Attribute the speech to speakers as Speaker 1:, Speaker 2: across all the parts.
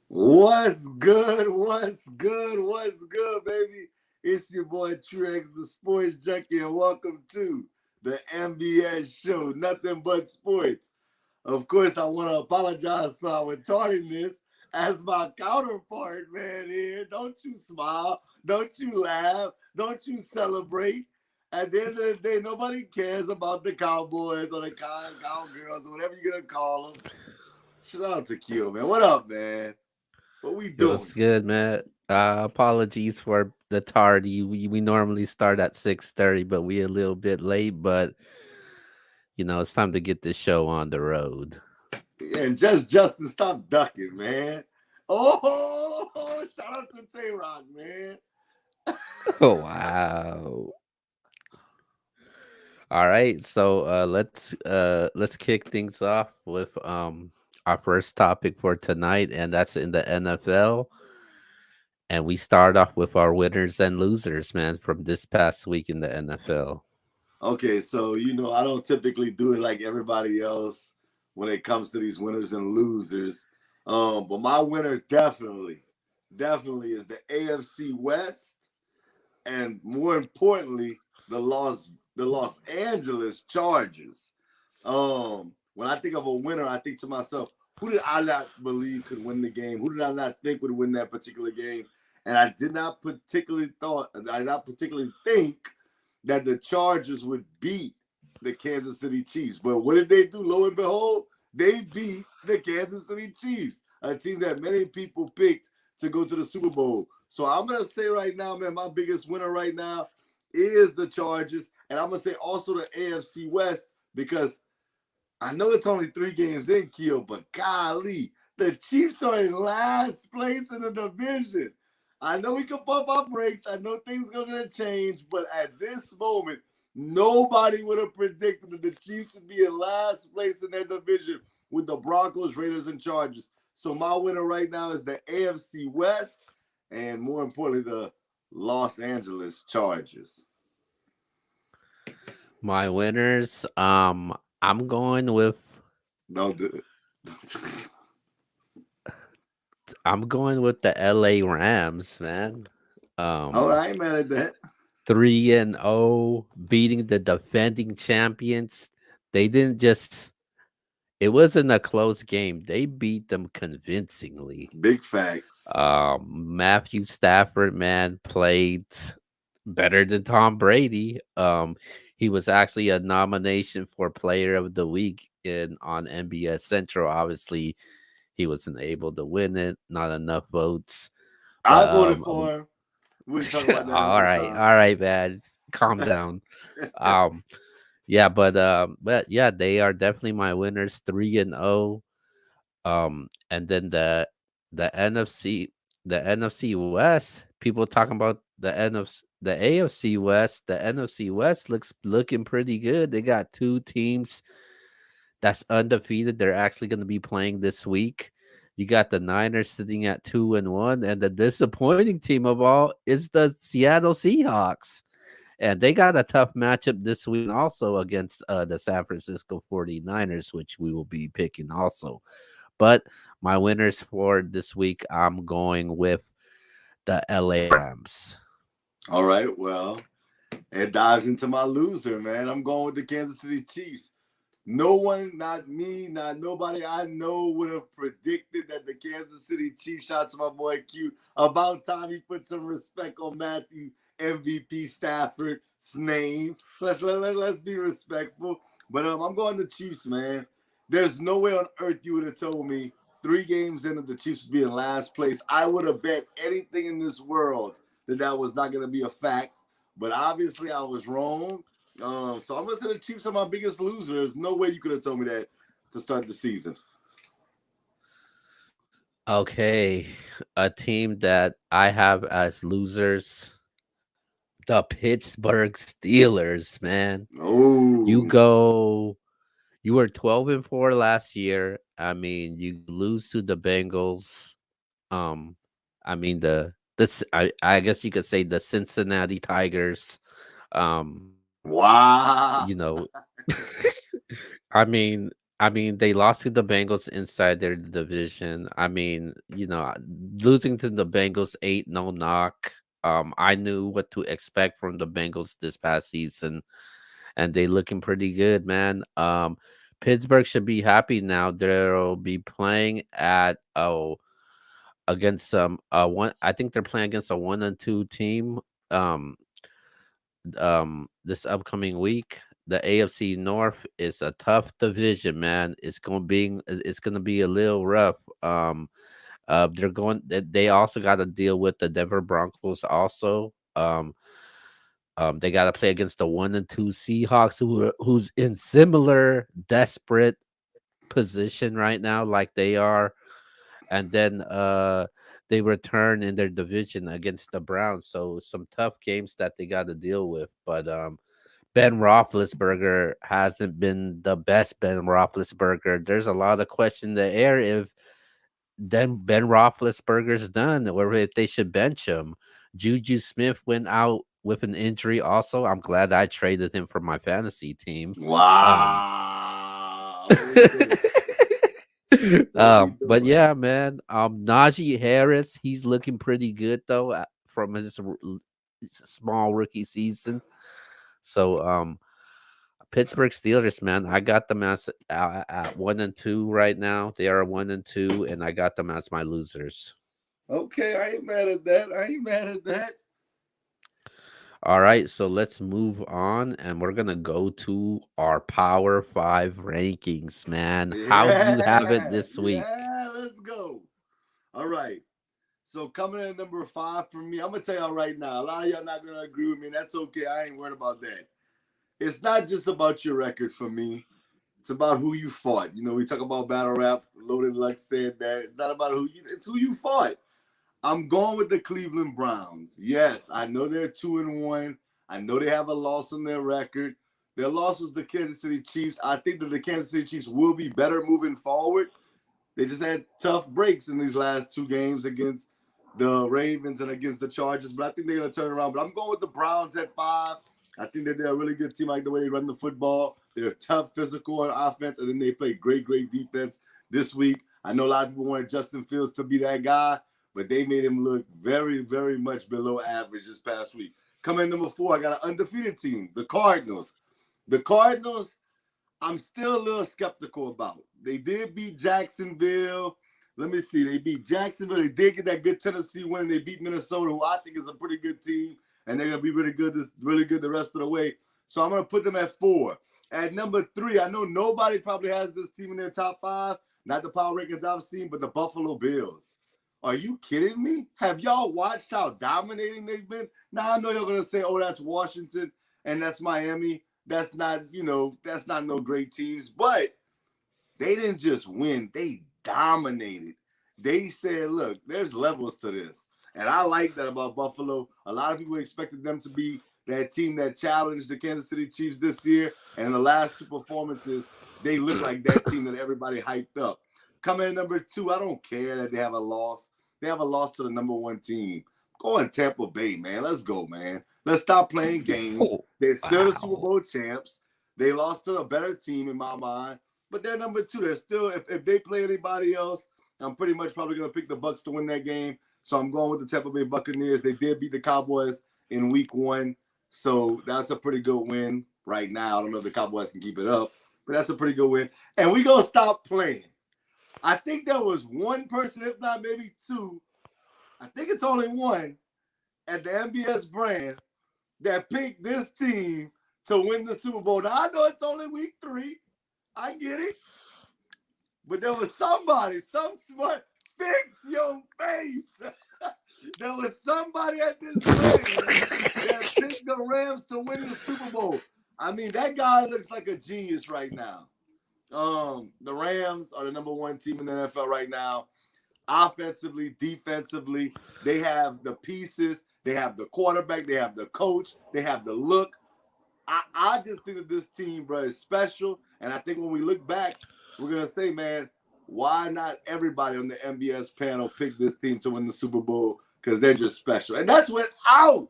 Speaker 1: What's good? What's good? What's good, baby? It's your boy Trex, the sports junkie, and welcome to the NBS Show, nothing but sports. Of course, I want to apologize for our tardiness as my counterpart, man, here. Don't you smile. Don't you laugh. Don't you celebrate. At the end of the day, nobody cares about the Cowboys or the Cowgirls or whatever you're going to call them. Shout out to Q, man. What up, man? What we
Speaker 2: It was
Speaker 1: doing?
Speaker 2: good, man. Apologies for the tardy. We normally start at 6:30, but we a little bit late. But it's time to get this show on the road.
Speaker 1: Yeah, and Justin, stop ducking, man. Oh, shout out to Tay Rock, man.
Speaker 2: Oh wow! All right, so let's kick things off with our first topic for tonight, and that's in the NFL. And we start off with our winners and losers, man, from this past week in the NFL.
Speaker 1: Okay, so I don't typically do it like everybody else when it comes to these winners and losers. But my winner definitely is the AFC West, and more importantly, the Los Angeles Chargers. When I think of a winner, I think to myself, who did I not believe could win the game? Who did I not think would win that particular game? And I did not particularly think that the Chargers would beat the Kansas City Chiefs. But what did they do? Lo and behold, they beat the Kansas City Chiefs, a team that many people picked to go to the Super Bowl. So I'm going to say right now, man, my biggest winner right now is the Chargers. And I'm going to say also the AFC West because I know it's only 3 games in, Keo, but golly, the Chiefs are in last place in the division. I know we can pump our brakes. I know things are going to change, but at this moment, nobody would have predicted that the Chiefs would be in last place in their division with the Broncos, Raiders, and Chargers. So my winner right now is the AFC West, and more importantly, the Los Angeles Chargers.
Speaker 2: My winners, I'm going with
Speaker 1: Don't do it.
Speaker 2: I'm going with the LA Rams, man.
Speaker 1: All
Speaker 2: Um
Speaker 1: right, man, at that.
Speaker 2: 3-0, beating the defending champions. They didn't just It wasn't a close game. They beat them convincingly.
Speaker 1: Big facts.
Speaker 2: Matthew Stafford, man, played better than Tom Brady. He was actually a nomination for Player of the Week in on NBS Central. Obviously, he wasn't able to win it. Not enough votes. But
Speaker 1: I voted for him. We can talk about that another time.
Speaker 2: all right, man. Calm down. Um, yeah, but yeah, they are definitely my winners. 3-0. And then the NFC the NFC West. People talking about the AFC West. The NFC West looking pretty good. They got 2 teams that's undefeated. They're actually going to be playing this week. You got the Niners sitting at 2-1, and the disappointing team of all is the Seattle Seahawks. And they got a tough matchup this week also against the San Francisco 49ers, which we will be picking also. But my winners for this week, I'm going with the LA Rams.
Speaker 1: All right, well, it dives into my loser, man. I'm going with the Kansas City Chiefs. No one, not me, not nobody I know would have predicted that the Kansas City Chiefs, shout to my boy Q, about time he put some respect on Matthew MVP Stafford's name. Let's be respectful. But I'm going to Chiefs, man. There's no way on earth you would have told me 3 games into the Chiefs would be in last place. I would have bet anything in this world that was not going to be a fact. But obviously I was wrong. So I'm gonna say the Chiefs are my biggest loser. There's no way you could have told me that to start the season.
Speaker 2: Okay, a team that I have as losers, the Pittsburgh Steelers, man. You
Speaker 1: Oh,
Speaker 2: go you were 12-4 last year. I mean, you lose to the Bengals. Um I mean I guess you could say the Cincinnati Tigers. Um
Speaker 1: wow.
Speaker 2: you know, I mean, I mean, they lost to the Bengals inside their division. I mean, losing to the Bengals ain't no knock. I knew what to expect from the Bengals this past season, and they looking pretty good, man. Pittsburgh should be happy now. They'll be playing at against some one. I think they're playing against a 1-2 team. Um, this upcoming week. The AFC North is a tough division, man. It's gonna be a little rough. They also got to deal with the Denver Broncos also. They got to play against the 1-2 Seahawks, who's in similar desperate position right now, like they are, and then they return in their division against the Browns. So some tough games that they got to deal with. But Ben Roethlisberger hasn't been the best Ben Roethlisberger. There's a lot of question in the air if then Ben Roethlisberger's done or if they should bench him. Juju Smith went out with an injury also. I'm glad I traded him for my fantasy team.
Speaker 1: Wow. What we doing? What we
Speaker 2: But
Speaker 1: doing?
Speaker 2: yeah, man. Najee Harris, he's looking pretty good though from his small rookie season. So Pittsburgh Steelers, man, I got them at 1-2 right now. They are 1-2, and I got them as my losers.
Speaker 1: Okay, I ain't mad at that. I ain't mad at that.
Speaker 2: All right, so let's move on, and we're gonna go to our Power Five rankings, man. How do you have it
Speaker 1: Yeah,
Speaker 2: this week?
Speaker 1: yeah, let's go. All right. So coming in at number 5 for me, I'm gonna tell y'all right now. A lot of y'all not gonna agree with me, and that's okay. I ain't worried about that. It's not just about your record for me. It's about who you fought. You know, we talk about battle rap. Loaded Lux said that. It's not about it's who you fought. I'm going with the Cleveland Browns. Yes, I know they're 2-1. I know they have a loss on their record. Their loss was the Kansas City Chiefs. I think that the Kansas City Chiefs will be better moving forward. They just had tough breaks in these last 2 games against the Ravens and against the Chargers, but I think they're going to turn around. But I'm going with the Browns at 5. I think that they're a really good team. I like the way they run the football. They're tough, physical on offense, and then they play great defense this week. I know a lot of people wanted Justin Fields to be that guy, but they made him look very, very much below average this past week. Coming in number 4, I got an undefeated team, the Cardinals. The Cardinals, I'm still a little skeptical about. They did beat Jacksonville. Let me see. They beat Jacksonville. They did get that good Tennessee win. They beat Minnesota, who I think is a pretty good team, and they're gonna be really good the rest of the way. So I'm gonna put them at 4. At number 3, I know nobody probably has this team in their top 5. Not the power rankings I've seen, but the Buffalo Bills. Are you kidding me? Have y'all watched how dominating they've been? Now I know you're gonna say, "Oh, that's Washington and that's Miami." That's not, that's not no great teams, but they didn't just win. They dominated. They said, look, there's levels to this. And I like that about Buffalo. A lot of people expected them to be that team that challenged the Kansas City Chiefs this year. And in the last 2 performances, they look like that team that everybody hyped up. Coming in number 2, I don't care that they have a loss. They have a loss to the number 1 team. Go on Tampa Bay, man. Let's go, man. Let's stop playing games. They're still the Super Bowl champs. They lost to a better team in my mind, but they're number 2. They're still, if they play anybody else, I'm pretty much probably going to pick the Bucs to win that game. So I'm going with the Tampa Bay Buccaneers. They did beat the Cowboys in week 1. So that's a pretty good win right now. I don't know if the Cowboys can keep it up, but that's a pretty good win. And we're going to stop playing. I think there was 1 person, if not maybe 2, I think it's only 1 at the NBS brand that picked this team to win the Super Bowl. Now, I know it's only week 3. I get it. But there was somebody, some smart, fix your face. There was somebody at this brand that picked the Rams to win the Super Bowl. I mean, that guy looks like a genius right now. The Rams are the number 1 team in the NFL right now. Offensively, defensively, they have the pieces, they have the quarterback, they have the coach, they have the look. I just think that this team, bro, is special. And I think when we look back, we're going to say, man, why not everybody on the NBS panel pick this team to win the Super Bowl? Because they're just special. And that's without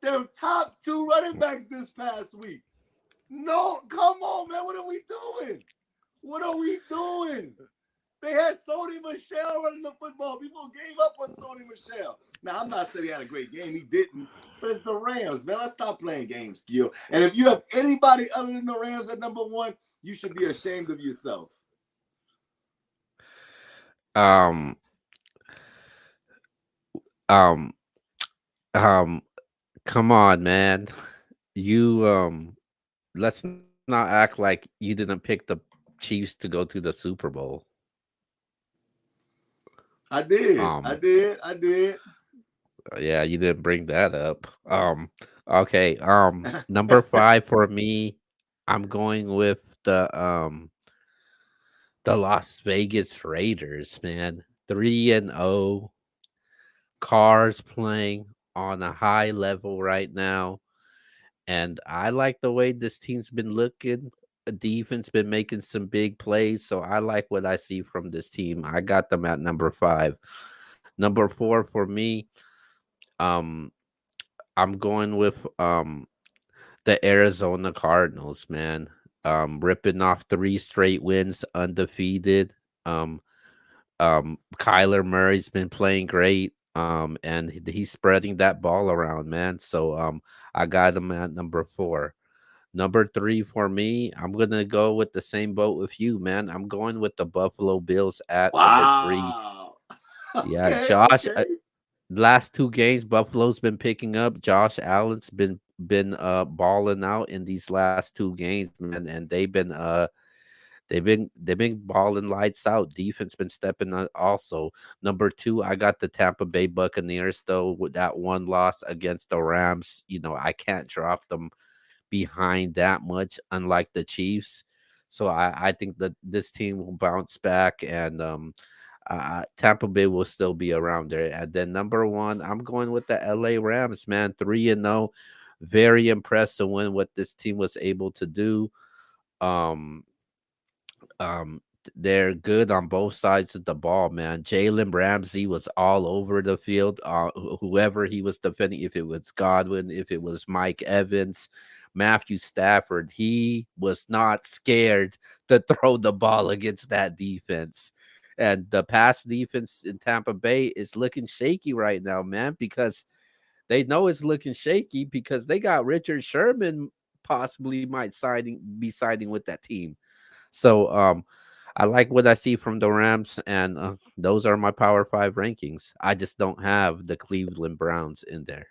Speaker 1: their top 2 running backs this past week. No, come on, man. What are we doing? What are we doing? They had Sony Michel running the football. People gave up on Sony Michel. Now, I'm not saying he had a great game. He didn't. But it's the Rams, man. Let's stop playing games, Skill. And if you have anybody other than the Rams at number one, you should be ashamed of yourself.
Speaker 2: Um, um, um, come on, man. You let's not act like you didn't pick the Chiefs to go to the Super Bowl.
Speaker 1: I did. I
Speaker 2: Um,
Speaker 1: did. I did.
Speaker 2: yeah, you didn't bring that up. Okay. Number five for me, I'm going with the Las Vegas Raiders, man. 3-0. Cars playing on a high level right now. And I like the way this team's been looking. Defense been making some big plays, so I like what I see from this team. I got them at number five. Number four for me, um, I'm going with the Arizona Cardinals, man. Ripping off three straight wins, undefeated. Um, Kyler Murray's been playing great. And he's spreading that ball around, man. So I got him at number four. Number three for me, I'm gonna go with the same boat with you, man. I'm going with the Buffalo Bills at number three.
Speaker 1: Wow.
Speaker 2: Yeah,
Speaker 1: Okay.
Speaker 2: Josh.
Speaker 1: Okay.
Speaker 2: Last two games, Buffalo's been picking up. Josh Allen's been balling out in these last two games, man, and they've been balling lights out. Defense been stepping up also. Number two, I got the Tampa Bay Buccaneers though with that one loss against the Rams. I can't drop them behind that much, unlike the Chiefs. So I think that this team will bounce back, and Tampa Bay will still be around there. And then number one, I'm going with the LA Rams, man. 3-0. Very impressed to win what this team was able to do. Um, they're good on both sides of the ball, man. Jalen Ramsey was all over the field. Whoever he was defending, if it was Godwin, if it was Mike Evans, Matthew Stafford, he was not scared to throw the ball against that defense. And the pass defense in Tampa Bay is looking shaky right now, man, because they know it's looking shaky because they got Richard Sherman possibly might be siding with that team. So I like what I see from the Rams, and those are my Power Five rankings. I just don't have the Cleveland Browns in there.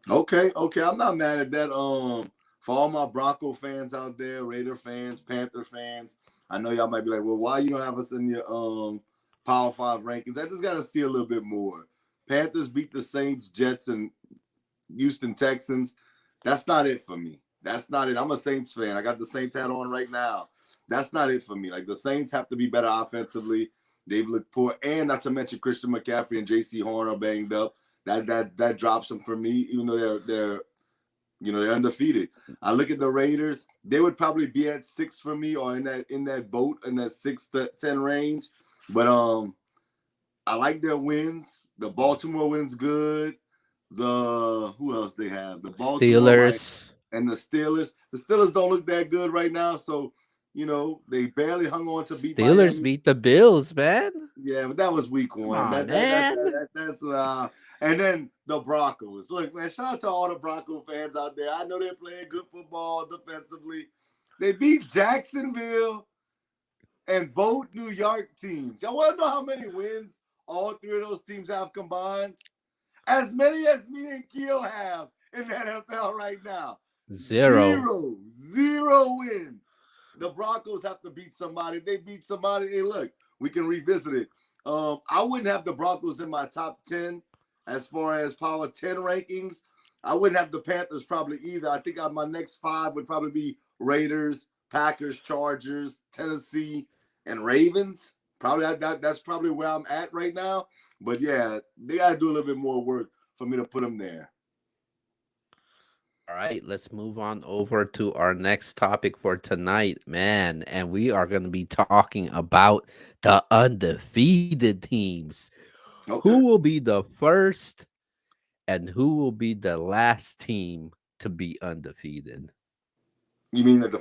Speaker 1: Okay. Okay. I'm not mad at that. For all my Bronco fans out there, Raider fans, Panther fans, I know y'all might be like, well, why you don't have us in your Power Five rankings? I just got to see a little bit more. Panthers beat the Saints, Jets, and Houston Texans. That's not it for me. That's not it. I'm a Saints fan. I got the Saints hat on right now. That's not it for me. Like, the Saints have to be better offensively. They've looked poor, and not to mention Christian McCaffrey and J.C. Horn are banged up. That drops them for me, even though they're undefeated. I look at the Raiders; they would probably be at 6 for me, or in that boat in that 6 to 10 range. But I like their wins. The Baltimore wins good. Who else they have? The Baltimore, Miami,
Speaker 2: Steelers.
Speaker 1: and the Steelers. The Steelers don't look that good right now, so they barely hung on to beat
Speaker 2: Steelers
Speaker 1: Miami.
Speaker 2: beat the Bills, man.
Speaker 1: Yeah, but that was week
Speaker 2: Come
Speaker 1: one.
Speaker 2: on,
Speaker 1: That that that,
Speaker 2: man.
Speaker 1: that, that that's And then the Broncos. Look, man, shout out to all the Bronco fans out there. I know they're playing good football defensively. They beat Jacksonville and both New York teams. Y'all want to know how many wins all three of those teams have combined? As many as me and Keo have in the NFL right now.
Speaker 2: Zero.
Speaker 1: Zero wins. The Broncos have to beat somebody. They beat somebody. Hey, look, we can revisit it. I wouldn't have the Broncos in my top 10 as far as Power 10 rankings. I wouldn't have the Panthers probably either. I think my next 5 would probably be Raiders, Packers, Chargers, Tennessee, and Ravens. Probably that's probably where I'm at right now. But yeah, they got to do a little bit more work for me to put them there.
Speaker 2: All right, let's move on over to our next topic for tonight, man. And we are going to be talking about the undefeated teams. Who
Speaker 1: Okay.
Speaker 2: will be the first and who will be the last team to be undefeated?
Speaker 1: You mean that the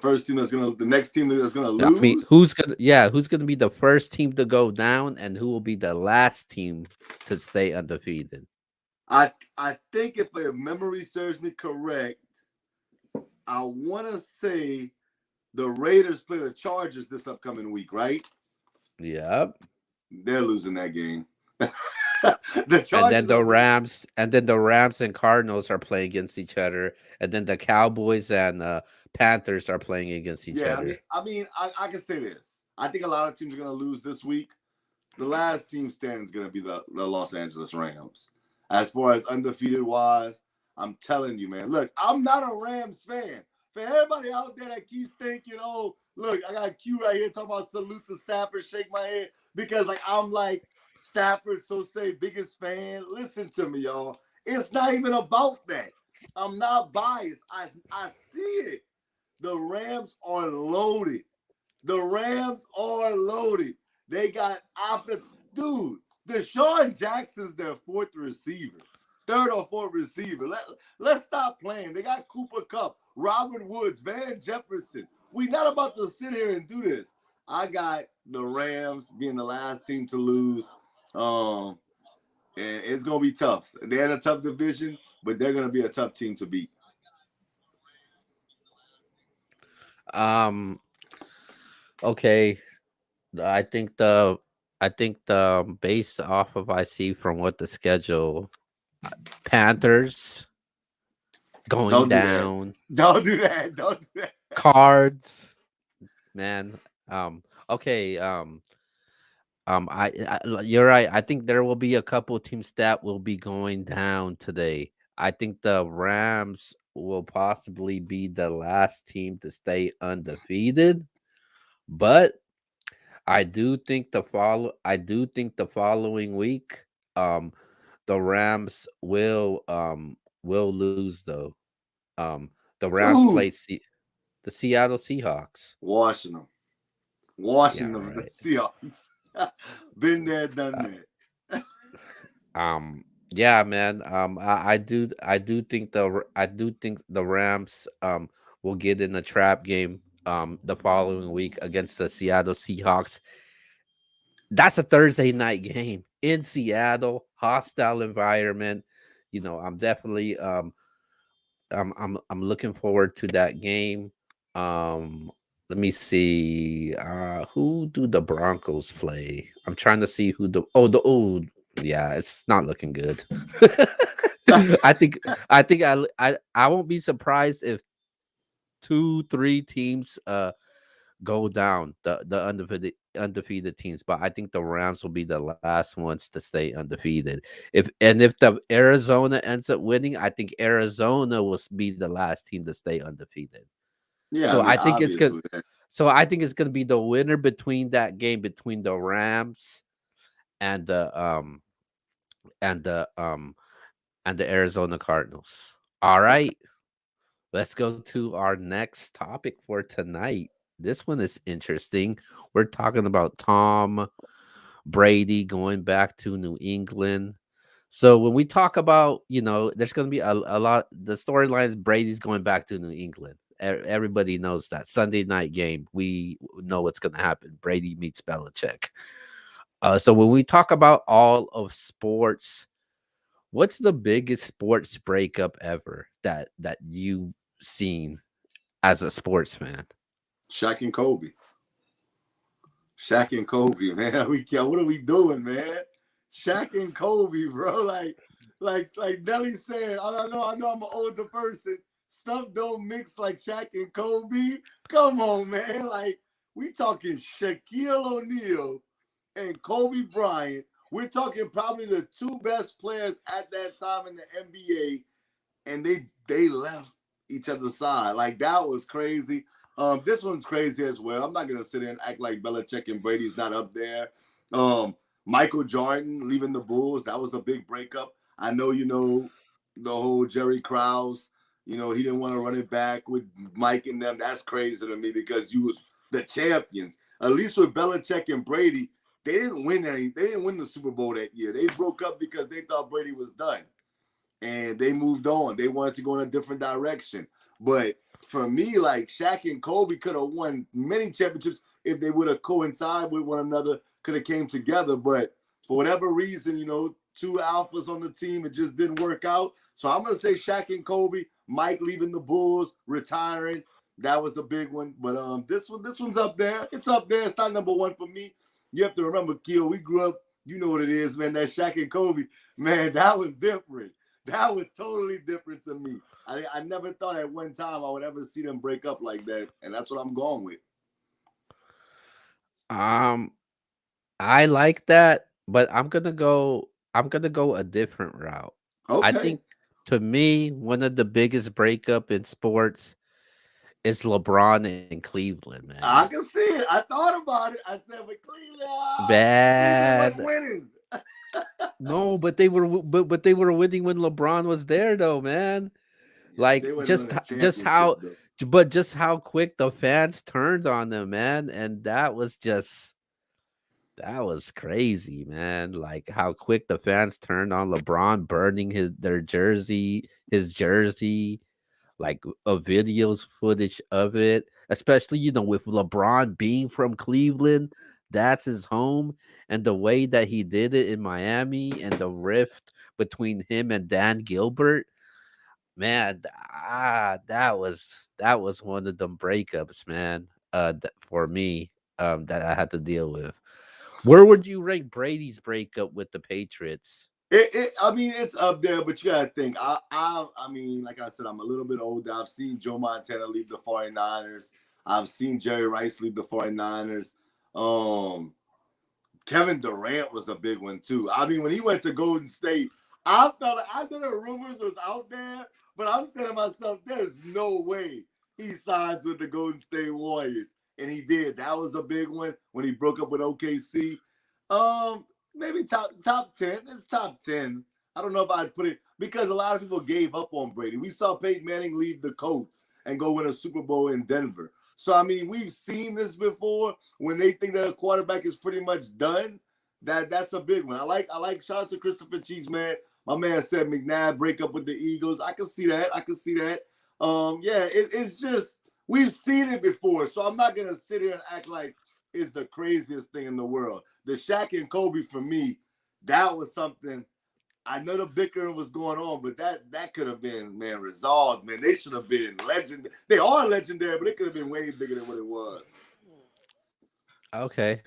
Speaker 1: next team that's gonna
Speaker 2: I mean,
Speaker 1: lose?
Speaker 2: who's gonna be the first team to go down, and who will be the last team to stay undefeated?
Speaker 1: I think if my memory serves me correct, I want to say the Raiders play the Chargers this upcoming week, right?
Speaker 2: Yep.
Speaker 1: They're losing that game.
Speaker 2: The Chargers and then the Rams and Cardinals are playing against each other, and then the Cowboys and Panthers are playing against each other.
Speaker 1: I can say this. I think a lot of teams are going to lose this week. The last team standing is going to be the Los Angeles Rams. As far as undefeated wise, I'm telling you, man. Look, I'm not a Rams fan. For everybody out there that keeps thinking, oh, look, I got Q right here talking about salute to Stafford, shake my head, because I'm like Stafford, so say biggest fan. Listen to me, y'all. It's not even about that. I'm not biased. I see it. The Rams are loaded. They got offense. Dude, Deshaun Jackson's their fourth receiver. Third or fourth receiver. Let's stop playing. They got Cooper Kupp, Robert Woods, Van Jefferson. We're not about to sit here and do this. I got the Rams being the last team to lose. And it's going to be tough. They're in a tough division, but they're going to be a tough team to beat.
Speaker 2: Okay. I think the based off of I see from what the schedule, Panthers going down.
Speaker 1: Don't do that.
Speaker 2: Cards, man. Okay. You're right. I think there will be a couple teams that will be going down today. I think the Rams will possibly be the last team to stay undefeated, but I do think the following week, the Rams will lose though. The Rams play the Seattle Seahawks.
Speaker 1: Washington,
Speaker 2: Yeah,
Speaker 1: right. The
Speaker 2: right.
Speaker 1: Seahawks. Been there, done that.
Speaker 2: Yeah, man. I do think the Rams will get in a trap game the following week against the Seattle Seahawks. That's a Thursday night game in Seattle, hostile environment. I'm definitely I'm looking forward to that game. Let me see. Who do the Broncos play? I'm trying to see who yeah, it's not looking good. I think I won't be surprised if 2-3 teams go down, the undefeated teams, but I think the Rams will be the last ones to stay undefeated. If the Arizona ends up winning, I think Arizona will be the last team to stay undefeated.
Speaker 1: Yeah,
Speaker 2: so I think it's
Speaker 1: obviously.
Speaker 2: good. So I think it's going to be the winner between that game between the Rams and the and the um and the Arizona Cardinals. All right. Let's go to our next topic for tonight. This one is interesting. We're talking about Tom Brady going back to New England. So when we talk about, there's going to be a lot. The storyline is Brady's going back to New England. Everybody knows that Sunday night game. We know what's going to happen. Brady meets Belichick. So when we talk about all of sports, what's the biggest sports breakup ever that you've seen as a sports fan?
Speaker 1: Shaq and Kobe, man. What are we doing, man? Shaq and Kobe, bro. Like Nelly said, I know I'm an older person. Stuff don't mix like Shaq and Kobe. Come on, man. Like, we talking Shaquille O'Neal and Kobe Bryant. We're talking probably the two best players at that time in the NBA, and they left each other's side. Like, that was crazy. This one's crazy as well. I'm not gonna sit there and act like Belichick and Brady's not up there. Michael Jordan leaving the Bulls, that was a big breakup. I know the whole Jerry Krause. He didn't want to run it back with Mike and them. That's crazy to me because you was the champions. At least with Belichick and Brady, they didn't win the Super Bowl that year. They broke up because they thought Brady was done. and they moved on. They wanted to go in a different direction. But for me, like Shaq and Kobe could have won many championships if they would have coincided with one another, could have came together. But for whatever reason, two alphas on the team, it just didn't work out. So I'm going to say Shaq and Kobe, Mike leaving the Bulls, retiring. That was a big one. But this one's up there. It's up there. It's not number one for me. You have to remember, Keel, we grew up, you know what it is, man, that Shaq and Kobe, man, that was different. That was totally different to me. I never thought at one time I would ever see them break up like that, and that's what I'm going with.
Speaker 2: I like that, but I'm gonna go a different route. I
Speaker 1: Okay.
Speaker 2: think, to me, one of the biggest breakup in sports is LeBron in Cleveland,
Speaker 1: I
Speaker 2: man.
Speaker 1: can see it. I thought about it. I said, but Cleveland wasn't
Speaker 2: Bad.
Speaker 1: winning.
Speaker 2: No, but they were winning when LeBron was there, though, man.
Speaker 1: Yeah, but
Speaker 2: Like,
Speaker 1: they wasn't winning a
Speaker 2: just
Speaker 1: championship, though.
Speaker 2: just how quick the fans turned on them, man, and that was crazy, man. Like how quick the fans turned on LeBron, burning his jersey, like a videos footage of it, especially with LeBron being from Cleveland, that's his home, and the way that he did it in Miami and the rift between him and Dan Gilbert, man, that was one of them breakups, man. For me, that I had to deal with. Where would you rank Brady's breakup with the Patriots?
Speaker 1: I mean, it's up there, but you gotta think. I mean, like I said, I'm a little bit older. I've seen Joe Montana leave the 49ers. I've seen Jerry Rice leave the 49ers. Kevin Durant was a big one too. I mean, when he went to Golden State, I know the rumors was out there, but I'm saying to myself, there's no way he signs with the Golden State Warriors. And he did. That was a big one when he broke up with OKC. Maybe top 10. It's top 10. I don't know if I'd put it because a lot of people gave up on Brady. We saw Peyton Manning leave the Colts and go win a Super Bowl in Denver. So I mean, we've seen this before when they think that a quarterback is pretty much done. That's a big one. I like shout out to Christopher Cheese, man. My man said McNabb break up with the Eagles. I can see that. Yeah, it's just we've seen it before. So I'm not gonna sit here and act like it's the craziest thing in the world. The Shaq and Kobe for me, that was something. I know the bickering was going on, but that could have been, man, resolved, man. They should have been legend. They are legendary, but it could have been way bigger than what it was.
Speaker 2: Okay.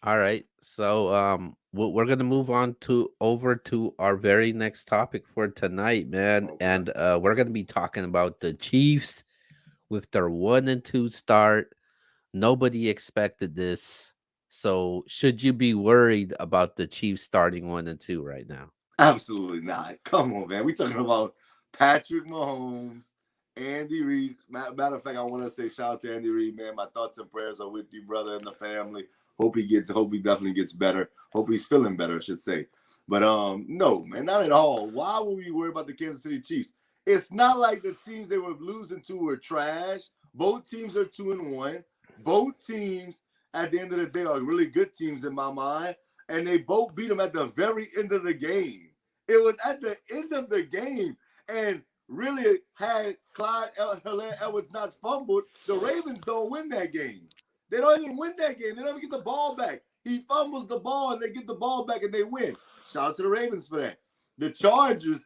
Speaker 2: All right. So we're gonna move on to over to our very next topic for tonight, man.
Speaker 1: Okay.
Speaker 2: And we're gonna be talking about the Chiefs with their 1-2 start. Nobody expected this. So should you be worried about the Chiefs starting 1-2 right now?
Speaker 1: Absolutely not. Come on, man. We talking about Patrick Mahomes, Andy Reid. Matter of fact, I want to say shout out to Andy Reid, man. My thoughts and prayers are with you, brother, and the family. Hope he definitely gets better. Hope he's feeling better, I should say. But no, man, not at all. Why would we worry about the Kansas City Chiefs? It's not like the teams they were losing to were trash. Both teams are 2-1. Both teams, at the end of the day, are really good teams in my mind. And they both beat them at the very end of the game. It was at the end of the game. And really, had Clyde Edwards not fumbled, the Ravens don't win that game. They don't even win that game. They don't even get the ball back. He fumbles the ball, and they get the ball back, and they win. Shout out to the Ravens for that. The Chargers,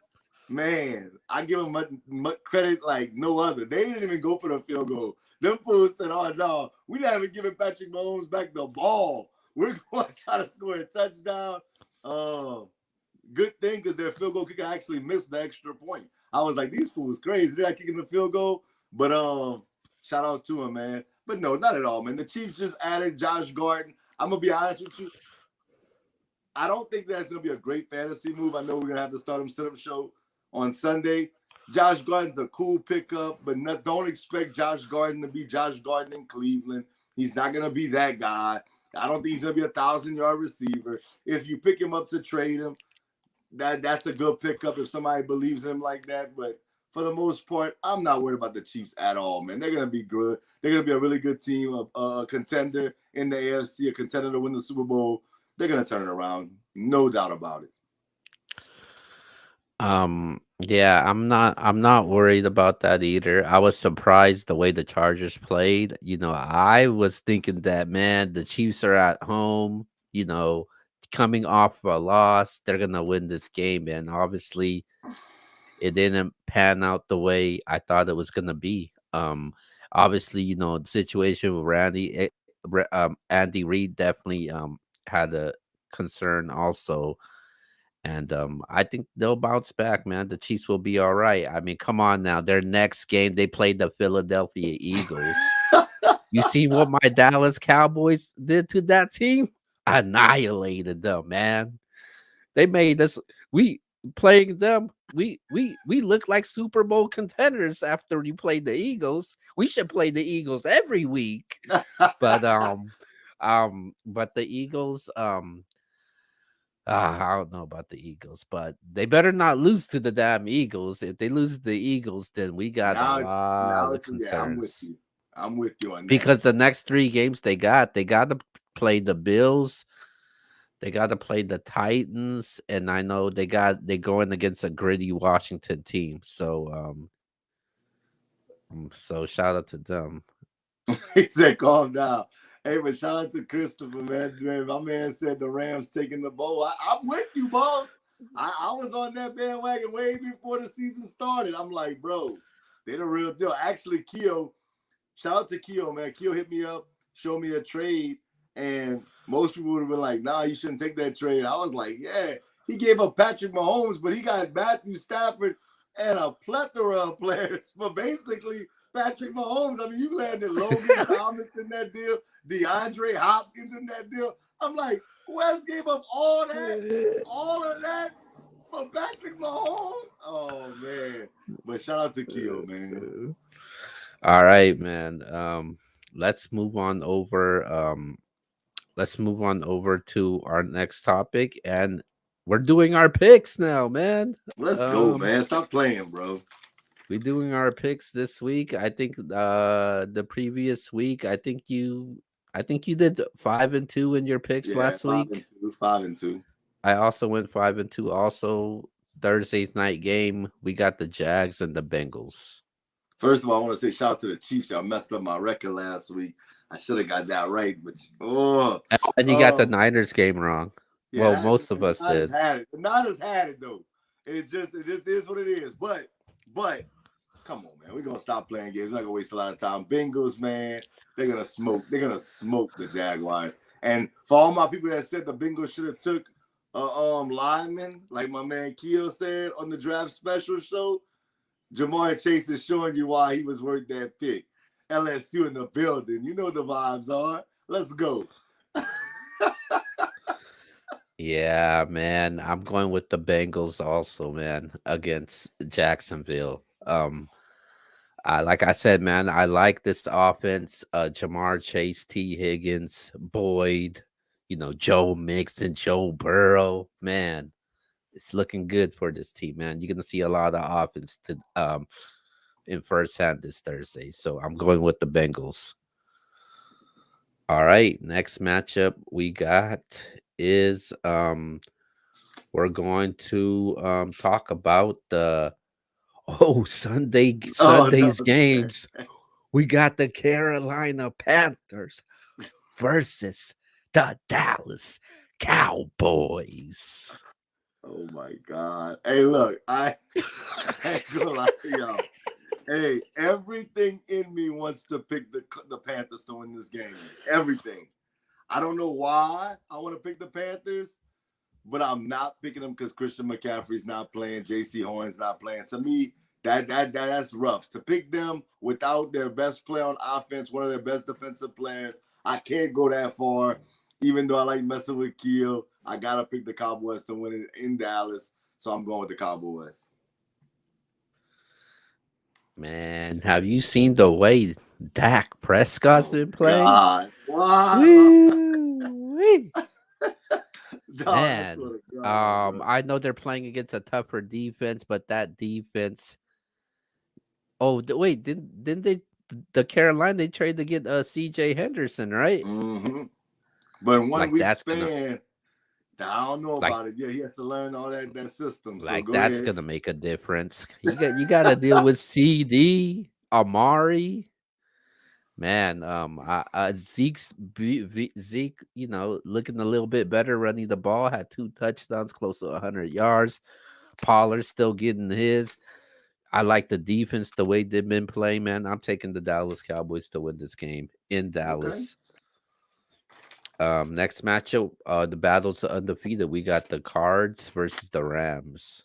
Speaker 1: man, I give them much credit like no other. They didn't even go for the field goal. Them fools said, oh, no, we're not even giving Patrick Mahomes back the ball. We're going to try to score a touchdown. Good thing because their field goal kicker actually missed the extra point. I was like, these fools crazy. They're not kicking the field goal. But shout out to him, man. But no, not at all, man. The Chiefs just added Josh Gordon. I'm going to be honest with you. I don't think that's going to be a great fantasy move. I know we're going to have to start him sit-up show on Sunday. Josh Gordon's a cool pickup, but don't expect Josh Gordon to be Josh Gordon in Cleveland. He's not going to be that guy. I don't think he's going to be a 1,000-yard receiver. If you pick him up to trade him, that's a good pickup if somebody believes in him like that. But for the most part, I'm not worried about the Chiefs at all, man. They're going to be good. They're going to be a really good team, a contender in the AFC, a contender to win the Super Bowl. They're going to turn it around. No doubt about it.
Speaker 2: Yeah, I'm not worried about that either. I was surprised the way the Chargers played. I was thinking that, man, the Chiefs are at home, coming off a loss, they're gonna win this game, and obviously it didn't pan out the way I thought it was gonna be. Obviously, the situation with Andy Reid definitely had a concern also, and I think they'll bounce back, man. The Chiefs will be all right. I mean, come on now. Their next game, they played the Philadelphia Eagles. You see what my Dallas Cowboys did to that team? Annihilated them, man. They made us. We playing them. We look like Super Bowl contenders after you played the Eagles. We should play the Eagles every week. But but the Eagles I don't know about the Eagles, but they better not lose to the damn Eagles. If they lose to the Eagles, then we got a lot of
Speaker 1: yeah, I'm with
Speaker 2: concerns.
Speaker 1: you. I'm with you on that.
Speaker 2: Because the next three games they got to play the Bills, they got to play the Titans, and I know they're going against a gritty Washington team. So shout out to them.
Speaker 1: He said, calm down. Hey, but shout out to Christopher, man. My man said the Rams taking the bowl. I'm with you, boss. I was on that bandwagon way before the season started. I'm like, bro, they the real deal. Actually, Keo, shout out to Keo, man. Keo hit me up, showed me a trade, and most people would have been like, nah, you shouldn't take that trade. I was like, yeah. He gave up Patrick Mahomes, but he got Matthew Stafford and a plethora of players for basically Patrick Mahomes. I mean, you landed Logan Thomas in that deal, DeAndre Hopkins in that deal. I'm like, West gave up all of that for Patrick Mahomes. Oh man! But shout out to Keo, man.
Speaker 2: All right, man. Let's move on over. Let's move on over to our next topic, and we're doing our picks now, man.
Speaker 1: Let's go, man. Stop playing, bro.
Speaker 2: We're doing our picks this week. I think the previous week, I think you did 5-2 in your picks
Speaker 1: Yeah,
Speaker 2: last
Speaker 1: five
Speaker 2: week.
Speaker 1: and two, 5-2.
Speaker 2: I also went 5-2. Also, Thursday's night game, we got the Jags and the Bengals.
Speaker 1: First of all, I want to say shout out to the Chiefs. Y'all messed up my record last week. I should have got that right, but
Speaker 2: And you got the Niners game wrong.
Speaker 1: yeah,
Speaker 2: Well, most of us did.
Speaker 1: The Niners had it though. It just is what it is. But come on, man. We're gonna stop playing games. We're not gonna waste a lot of time. Bengals, man, they're gonna smoke the Jaguars. And for all my people that said the Bengals should have took lineman, like my man Keo said on the draft special show, Jamar Chase is showing you why he was worth that pick. LSU in the building. You know the vibes are. Let's go.
Speaker 2: Yeah, man. I'm going with the Bengals also, man, against Jacksonville. Like I said, man, I like this offense. Jamar Chase, T. Higgins, Boyd, Joe Mixon, Joe Burrow. Man, it's looking good for this team, man. You're gonna see a lot of offense in first hand this Thursday. So I'm going with the Bengals. All right, next matchup we got is we're going to talk about the Sunday's games. We got the Carolina Panthers versus the Dallas Cowboys.
Speaker 1: Oh my God. Hey, look, I ain't gonna lie to y'all. Hey, everything in me wants to pick the Panthers to win this game. Everything. I don't know why I want to pick the Panthers, but I'm not picking them because Christian McCaffrey's not playing, J.C. Horn's not playing. To me, that's rough. To pick them without their best player on offense, one of their best defensive players, I can't go that far. Even though I like messing with Keel, I gotta pick the Cowboys to win it in Dallas. So I'm going with the Cowboys.
Speaker 2: Man, have you seen the way Dak Prescott's been playing?
Speaker 1: God, wow.
Speaker 2: Woo-wee. Man,
Speaker 1: God,
Speaker 2: I know they're playing against a tougher defense, but that defense. Oh, wait, didn't they? The Carolina they tried to get C.J. Henderson, right?
Speaker 1: Mm-hmm. But in 1
Speaker 2: Like
Speaker 1: week
Speaker 2: that's
Speaker 1: span, down don't know
Speaker 2: Like
Speaker 1: about it. Yeah, he has to learn all that system. So go
Speaker 2: that's
Speaker 1: ahead.
Speaker 2: gonna make a difference. You got to deal with CD, Amari, man. Zeke, looking a little bit better running the ball. Had 2 touchdowns, close to 100 yards. Pollard still getting his. I like the defense, the way they've been playing, man. I'm taking the Dallas Cowboys to win this game in
Speaker 1: Okay.
Speaker 2: Dallas. Next matchup, the battle's undefeated. We got the Cards versus the Rams.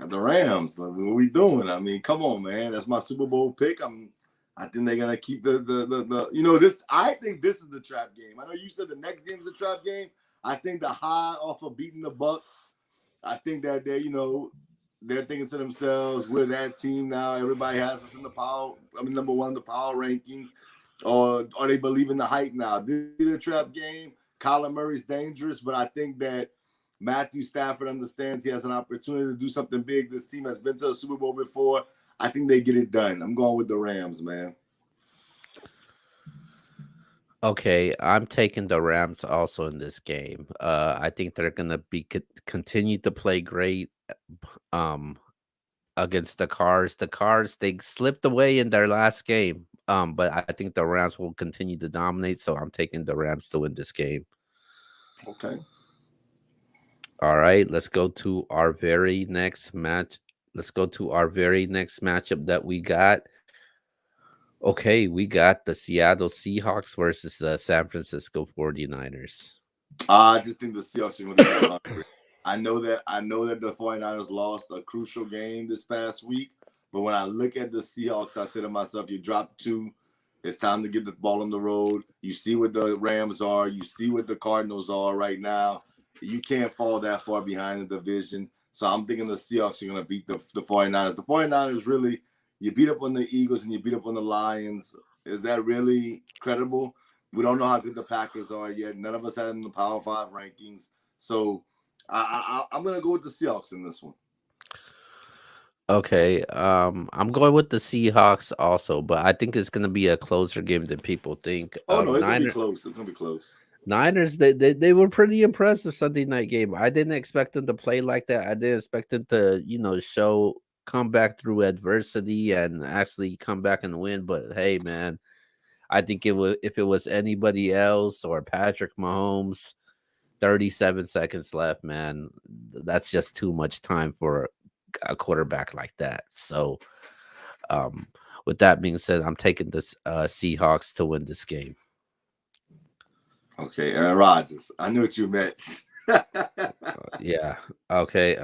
Speaker 1: The Rams. Like, what are we doing? I mean, come on, man. That's my Super Bowl pick. I think they're gonna keep this. I think this is the trap game. I know you said the next game is a trap game. I think the high off of beating the Bucks. I think that they're thinking to themselves, we're that team now. Everybody has us in the number one in the power rankings. Or are they believing the hype now? This is a trap game. Kyler Murray's dangerous, but I think that Matthew Stafford understands he has an opportunity to do something big. This team has been to a Super Bowl before. I think they get it done. I'm going with the Rams, man.
Speaker 2: Okay, I'm taking the Rams also in this game. I think they're gonna continue to play great. Um, against the Cars. The Cars, they slipped away in their last game. But I think the Rams will continue to dominate, so I'm taking the Rams to win this game.
Speaker 1: Okay.
Speaker 2: All right, let's go to our very next match. Let's go to our very next matchup that we got. Okay, we got the Seattle Seahawks versus the San Francisco 49ers.
Speaker 1: I just think the Seahawks are going to be hungry. I know that the 49ers lost a crucial game this past week, but when I look at the Seahawks, I say to myself, you drop 2. It's time to get the ball on the road. You see what the Rams are. You see what the Cardinals are right now. You can't fall that far behind the division. So I'm thinking the Seahawks are going to beat the 49ers. The 49ers really, you beat up on the Eagles and you beat up on the Lions. Is that really credible? We don't know how good the Packers are yet. None of us had them in the Power 5 rankings. So I'm going to go with the Seahawks in this one.
Speaker 2: Okay, I'm going with the Seahawks also, but I think it's going to be a closer game than people think.
Speaker 1: Oh, no, it's going to be close. It's going to be close.
Speaker 2: Niners, they were pretty impressive Sunday night game. I didn't expect them to play like that. I didn't expect them to, come back through adversity and actually come back and win. But hey, man, I think if it was anybody else or Patrick Mahomes, 37 seconds left, man, that's just too much time for a quarterback like that. So, with that being said, I'm taking this Seahawks to win this game.
Speaker 1: Okay, Aaron Rodgers. I knew what you meant.
Speaker 2: Yeah. Okay.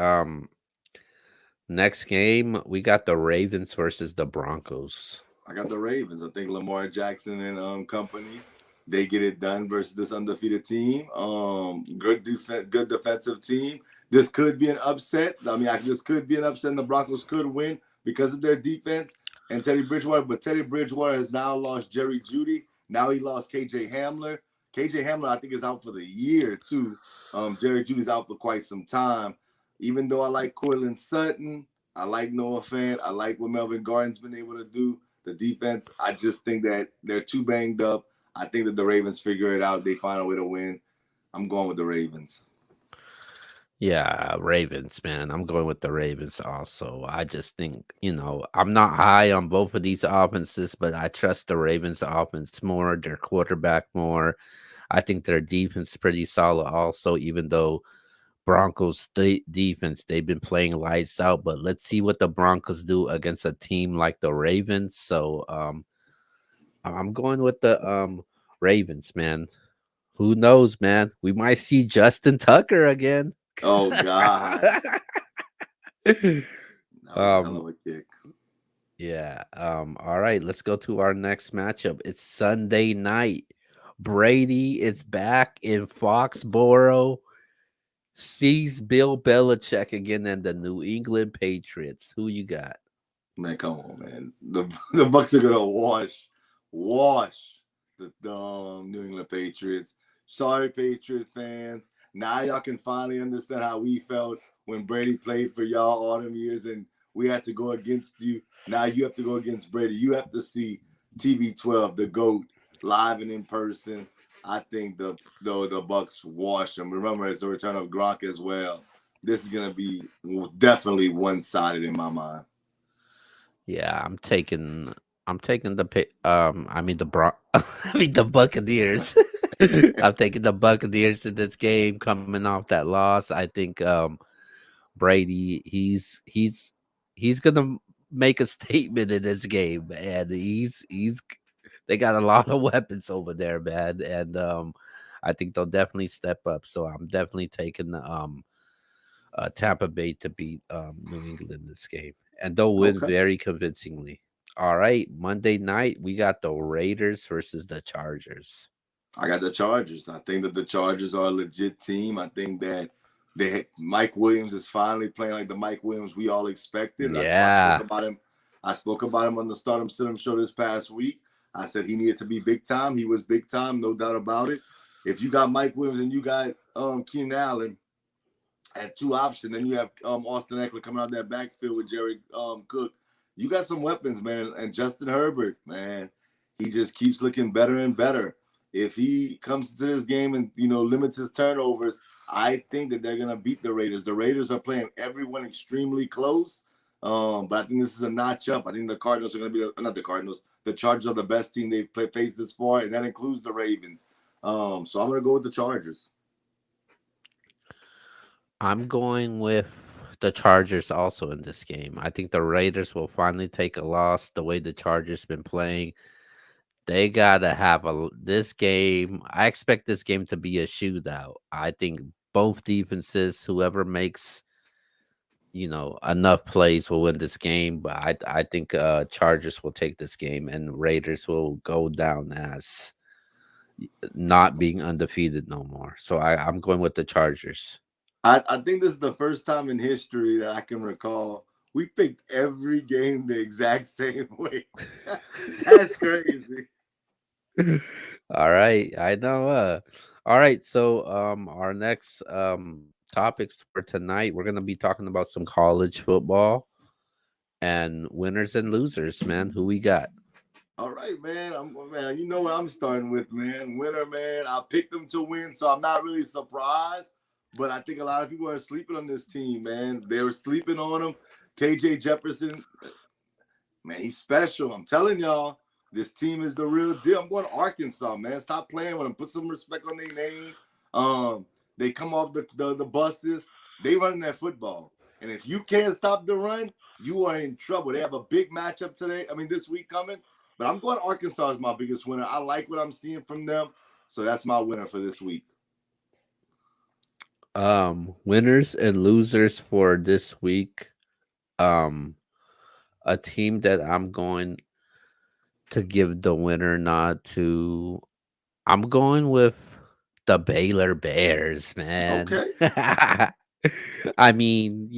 Speaker 2: Next game we got the Ravens versus the Broncos.
Speaker 1: I got the Ravens. I think Lamar Jackson and company, they get it done versus this undefeated team. Good defensive team. This could be an upset. This could be an upset, and the Broncos could win because of their defense and Teddy Bridgewater. But Teddy Bridgewater has now lost Jerry Jeudy. Now he lost KJ Hamler. KJ Hamler, I think, is out for the year, too. Jerry Jeudy's out for quite some time. Even though I like Courtland Sutton, I like Noah Fant, I like what Melvin Gordon's been able to do. The defense, I just think that they're too banged up. I think that the Ravens figure it out. They find a way to win. I'm going with the Ravens.
Speaker 2: Yeah, Ravens, man. I'm going with the Ravens also. I just think, I'm not high on both of these offenses, but I trust the Ravens offense more, their quarterback more. I think their defense is pretty solid also, even though Broncos defense, they've been playing lights out, but let's see what the Broncos do against a team like the Ravens. So I'm going with the Ravens, man. Who knows, man? We might see Justin Tucker again.
Speaker 1: Oh God. That was a hell of a kick.
Speaker 2: Yeah. All right, let's go to our next matchup. It's Sunday night. Brady is back in Foxborough. Sees Bill Belichick again and the New England Patriots. Who you got?
Speaker 1: Man, come on, man. The Bucks are gonna wash the New England Patriots. Sorry, Patriot fans. Now y'all can finally understand how we felt when Brady played for y'all all them years and we had to go against you. Now you have to go against Brady. You have to see TB12, the GOAT, live and in person. I think the Bucks wash them. Remember, it's the return of Gronk as well. This is gonna be definitely one sided in my mind.
Speaker 2: Yeah, I'm taking I mean I mean the Buccaneers. I'm taking the Buccaneers in this game coming off that loss. I think Brady he's gonna make a statement in this game, and he's they got a lot of weapons over there, man, and I think they'll definitely step up. So I'm definitely taking Tampa Bay to beat New England in this game, and they'll win
Speaker 1: Okay.
Speaker 2: very convincingly. All right, Monday night we got the Raiders versus the Chargers.
Speaker 1: I got the Chargers. I think that the Chargers are a legit team. I think that Mike Williams is finally playing like the Mike Williams we all expected. That's why I spoke
Speaker 2: Yeah,
Speaker 1: about him. I spoke about him on the Start 'em Sit 'em show this past week. I said he needed to be big time. He was big time, no doubt about it. If you got Mike Williams and you got Keenan Allen at two options, then you have Austin Eckler coming out that backfield with Jerry Cook. You got some weapons, man. And Justin Herbert, man, he just keeps looking better and better. If he comes to this game and limits his turnovers, I think that they're gonna beat the Raiders. The Raiders are playing everyone extremely close. But I think this is a notch up. I think the Cardinals are gonna be not the Cardinals. The Chargers are the best team they've faced this far, and that includes the Ravens. So I'm gonna go with the Chargers.
Speaker 2: I'm going with the Chargers also in this game. I think the Raiders will finally take a loss the way the Chargers been playing. They gotta have this game. I expect this game to be a shootout. I think both defenses, whoever makes enough plays will win this game. But I think Chargers will take this game and Raiders will go down as not being undefeated no more. So I'm going with the Chargers.
Speaker 1: I think this is the first time in history that I can recall we picked every game the exact same way. That's crazy.
Speaker 2: All right, I know. All right, so our next topics for tonight, we're gonna be talking about some college football and winners and losers. Man, who we got?
Speaker 1: All right, man. Man. You know what I'm starting with, man. Winner, man. I picked them to win, so I'm not really surprised. But I think a lot of people are sleeping on this team, man. They were sleeping on him. KJ Jefferson, man, he's special. I'm telling y'all, this team is the real deal. I'm going to Arkansas, man. Stop playing with them. Put some respect on their name. They come off the buses. They running that football. And if you can't stop the run, you are in trouble. They have a big matchup today. I mean, this week coming. But I'm going Arkansas as my biggest winner. I like what I'm seeing from them. So that's my winner for this week.
Speaker 2: Winners and losers for this week. Um, a team that I'm going to give the winner nod to. I'm going with the Baylor Bears, man.
Speaker 1: Okay.
Speaker 2: I mean,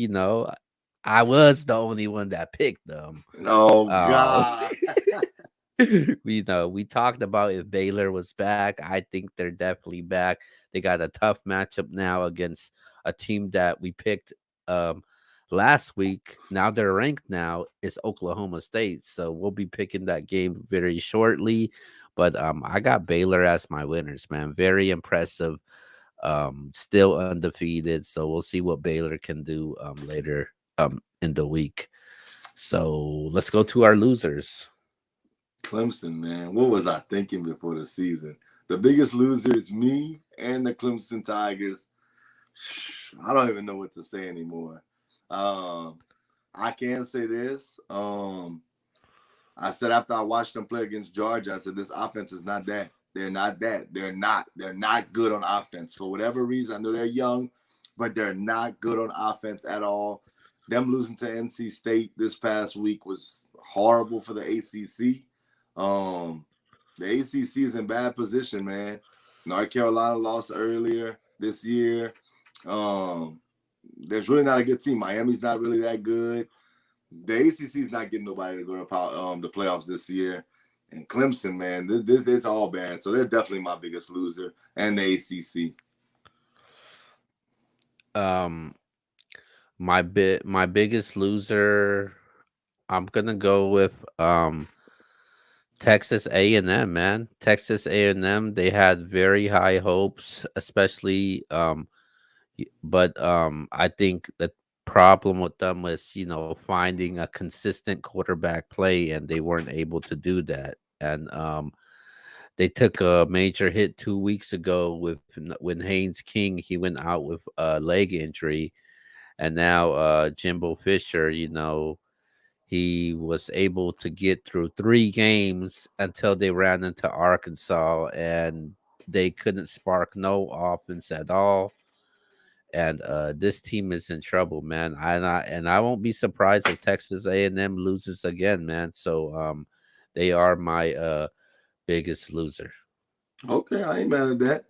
Speaker 2: I was the only one that picked them.
Speaker 1: Oh,
Speaker 2: Um,
Speaker 1: God.
Speaker 2: we talked about if Baylor was back. I think they're definitely back. They got a tough matchup now against a team that we picked last week. Now they're ranked now is Oklahoma State. So we'll be picking that game very shortly. But I got Baylor as my winners, man. Very impressive. Still undefeated. So we'll see what Baylor can do later in the week. So let's go to our losers.
Speaker 1: Clemson, man. What was I thinking before the season? The biggest loser is me and the Clemson Tigers. I don't even know what to say anymore. Um, I can say this. I said after I watched them play against Georgia, I said this offense is not that. They're not that. They're not. They're not good on offense for whatever reason. I know they're young, but they're not good on offense at all. Them losing to NC State this past week was horrible for the ACC. Um, the ACC is in bad position, man. North Carolina lost earlier this year. Um, there's really not a good team. Miami's not really that good. The ACC is not getting nobody to go to the playoffs this year. And Clemson, man, this is all bad. So they're definitely my biggest loser, and the ACC.
Speaker 2: Um, my biggest loser. I'm gonna go with Texas A&M, man. Texas A&M, they had very high hopes, especially but I think the problem with them was, finding a consistent quarterback play, and they weren't able to do that. And they took a major hit 2 weeks ago when Haynes King, he went out with a leg injury, and now Jimbo Fisher, he was able to get through 3 games until they ran into Arkansas, and they couldn't spark no offense at all. And this team is in trouble, man. And I won't be surprised if Texas A&M loses again, man. So they are my biggest loser.
Speaker 1: Okay, I ain't mad at that.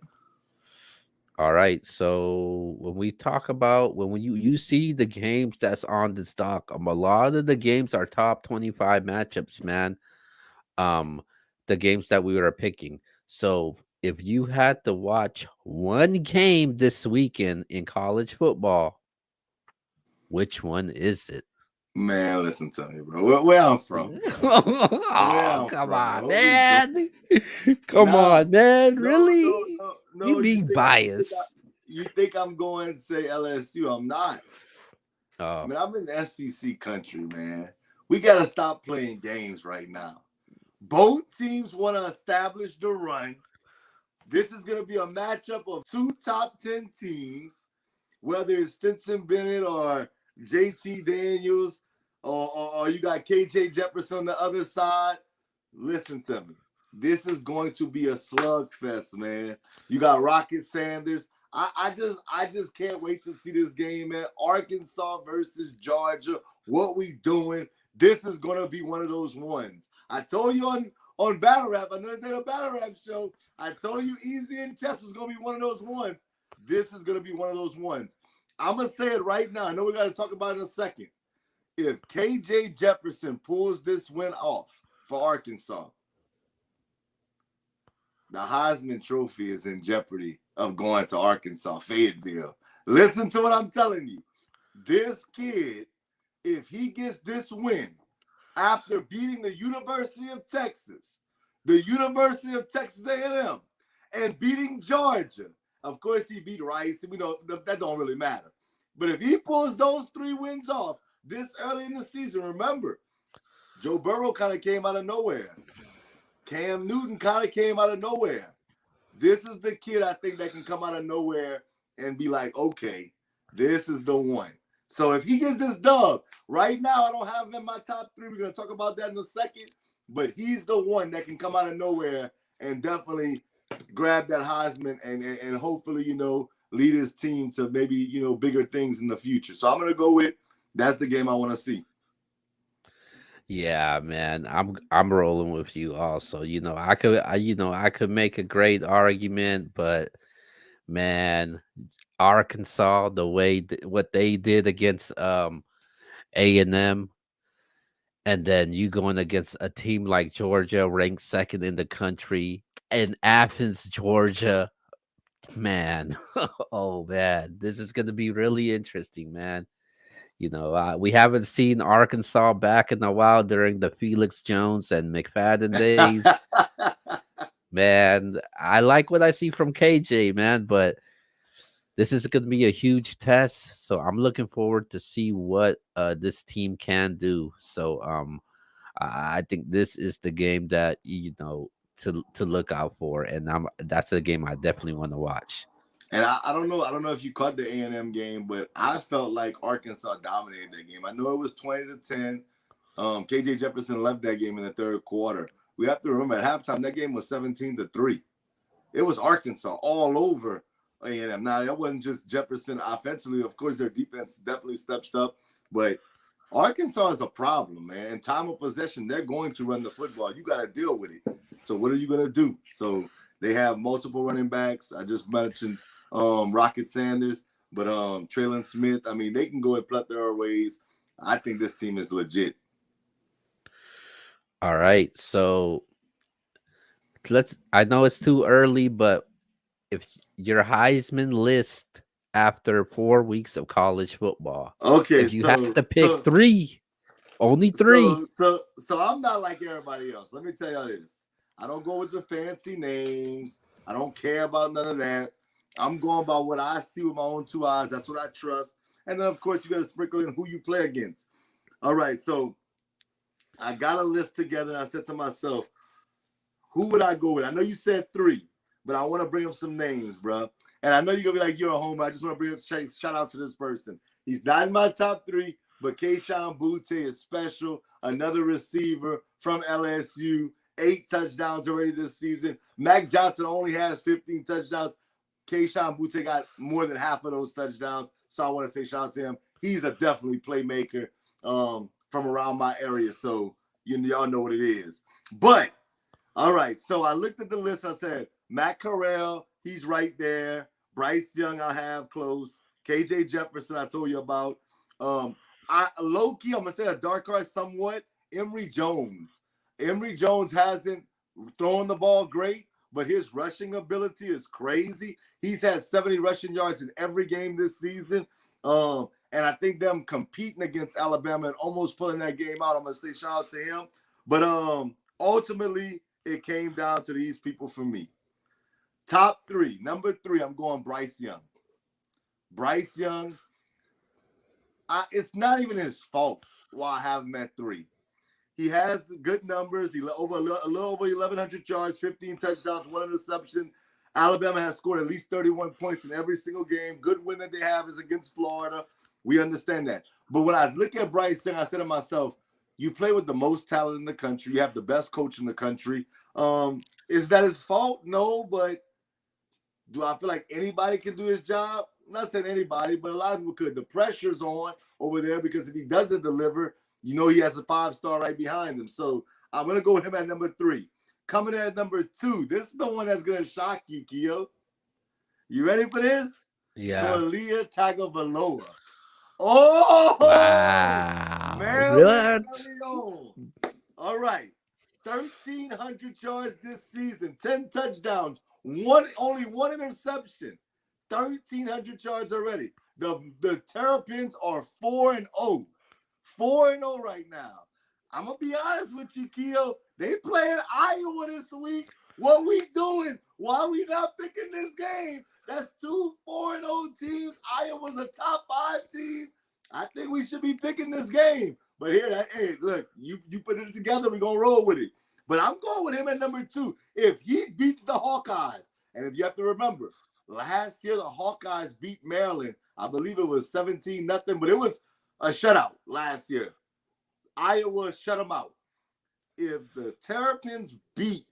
Speaker 2: All right. So when we talk about when you see the games that's on the stock, a lot of the games are top 25 matchups, man. Um, the games that we were picking. So if you had to watch one game this weekend in college football, which one is it?
Speaker 1: Man, listen to me, bro. Where I'm from. Where
Speaker 2: Oh,
Speaker 1: I'm
Speaker 2: come
Speaker 1: from.
Speaker 2: on,
Speaker 1: What we doing?
Speaker 2: man. Come
Speaker 1: Nah,
Speaker 2: on, man.
Speaker 1: no,
Speaker 2: Really?
Speaker 1: no, no,
Speaker 2: You
Speaker 1: no.
Speaker 2: being biased.
Speaker 1: You think I'm going to say LSU? I'm not.
Speaker 2: Oh,
Speaker 1: Man, I'm in SEC country, man. We gotta stop playing games right now. Both teams want to establish the run. This is gonna be a matchup of two top 10 teams, whether it's Stinson Bennett or JT Daniels, or you got KJ Jefferson on the other side. Listen to me. This is going to be a slugfest, man. You got Rocket Sanders. I just can't wait to see this game, man. Arkansas versus Georgia. What we doing? This is gonna be one of those ones. I told you on Battle Rap. I know it's a Battle Rap show. I told you Easy and Chess was gonna be one of those ones. This is gonna be one of those ones. I'm gonna say it right now. I know we got to talk about it in a second. If KJ Jefferson pulls this win off for Arkansas, the Heisman Trophy is in jeopardy of going to Arkansas, Fayetteville. Listen to what I'm telling you. This kid, if he gets this win after beating the University of Texas, the University of Texas A&M, and beating Georgia, of course he beat Rice. We know that don't really matter. But if he pulls those 3 wins off this early in the season, remember, Joe Burrow kind of came out of nowhere. Cam Newton kind of came out of nowhere. This is the kid I think that can come out of nowhere and be like, okay, this is the one. So if he gets this dub, right now I don't have him in my top 3. We're going to talk about that in a second. But he's the one that can come out of nowhere and definitely grab that Heisman and hopefully, lead his team to maybe, bigger things in the future. So I'm going to go with that's the game I want to see.
Speaker 2: yeah, man. I'm rolling with you also. I could make a great argument, but man, Arkansas, the way what they did against A&M, and then you going against a team like Georgia, ranked second in the country, in Athens, Georgia. Man, oh man, this is gonna be really interesting, man. We haven't seen Arkansas back in a while during the Felix Jones and McFadden days. Man, I like what I see from KJ, man, but this is going to be a huge test. So I'm looking forward to see what this team can do. So I think this is the game that to look out for, and that's the game I definitely want to watch.
Speaker 1: And I don't know. I don't know if you caught the A&M game, but I felt like Arkansas dominated that game. I know it was 20-10. KJ Jefferson left that game in the third quarter. We have to remember at halftime that game was 17-3. It was Arkansas all over A&M. Now that wasn't just Jefferson offensively. Of course, their defense definitely steps up, but Arkansas is a problem, man. In time of possession, they're going to run the football. You got to deal with it. So what are you going to do? So they have multiple running backs. I just mentioned Rocket Sanders, but Traylon Smith. I mean, they can go a plethora of ways. I think this team is legit.
Speaker 2: All right, so I know it's too early, but if your Heisman list after 4 weeks of college football,
Speaker 1: Okay,
Speaker 2: if you have to pick three, Only three.
Speaker 1: So I'm not like everybody else. Let me tell y'all this. I don't go with the fancy names. I don't care about none of that. I'm going by what I see with my own two eyes. That's what I trust. And then, of course, you got to sprinkle in who you play against. All right, so I got a list together, and I said to myself, who would I go with? I know you said three, but I want to bring up some names, bro. And I know you're going to be like, you're a homer. I just want to bring up shout out to this person. He's not in my top three, but Kayshon Boutte is special. Another receiver from LSU. 8 touchdowns already this season. Mac Johnson only has 15 touchdowns. Kayshon Boutte got more than half of those touchdowns. So I want to say shout out to him. He's a definitely playmaker from around my area. So y'all know what it is. But, all right. So I looked at the list. I said, Matt Corral, he's right there. Bryce Young, I have close. KJ Jefferson, I told you about. Low-key, I'm going to say a dark horse somewhat. Emory Jones. Emory Jones hasn't thrown the ball great, but his rushing ability is crazy. He's had 70 rushing yards in every game this season. And I think them competing against Alabama and almost pulling that game out, I'm going to say shout out to him. But ultimately, it came down to these people for me. Top three. Number 3, I'm going Bryce Young. Bryce Young, it's not even his fault why I have him at 3. He has good numbers. He a little over 1,100 yards, 15 touchdowns, 1 interception. Alabama has scored at least 31 points in every single game. Good win that they have is against Florida. We understand that. But when I look at Bryce Young, I said to myself, you play with the most talent in the country. You have the best coach in the country. Is that his fault? No, but do I feel like anybody can do his job? I'm not saying anybody, but a lot of people could. The pressure's on over there because if he doesn't deliver, he has a 5-star right behind him. So I'm going to go with him at number 3. Coming in at number 2, this is the one that's going to shock you, Keo. You ready for this?
Speaker 2: Yeah.
Speaker 1: Taulia Tagovailoa. Oh!
Speaker 2: Wow.
Speaker 1: Man, all right. 1,300 yards this season, 10 touchdowns, only 1 interception. 1,300 yards already. The Terrapins are 4-0. 4-0 right now. I'm going to be honest with you, Keo. They playing Iowa this week. What we doing? Why are we not picking this game? That's 2 4-0 teams. Iowa's a top 5 team. I think we should be picking this game. But hey, look, you put it together, we're going to roll with it. But I'm going with him at number 2. If he beats the Hawkeyes, and if you have to remember, last year the Hawkeyes beat Maryland. I believe it was 17-0, but it was a shutout last year. Iowa shut them out. If the Terrapins beat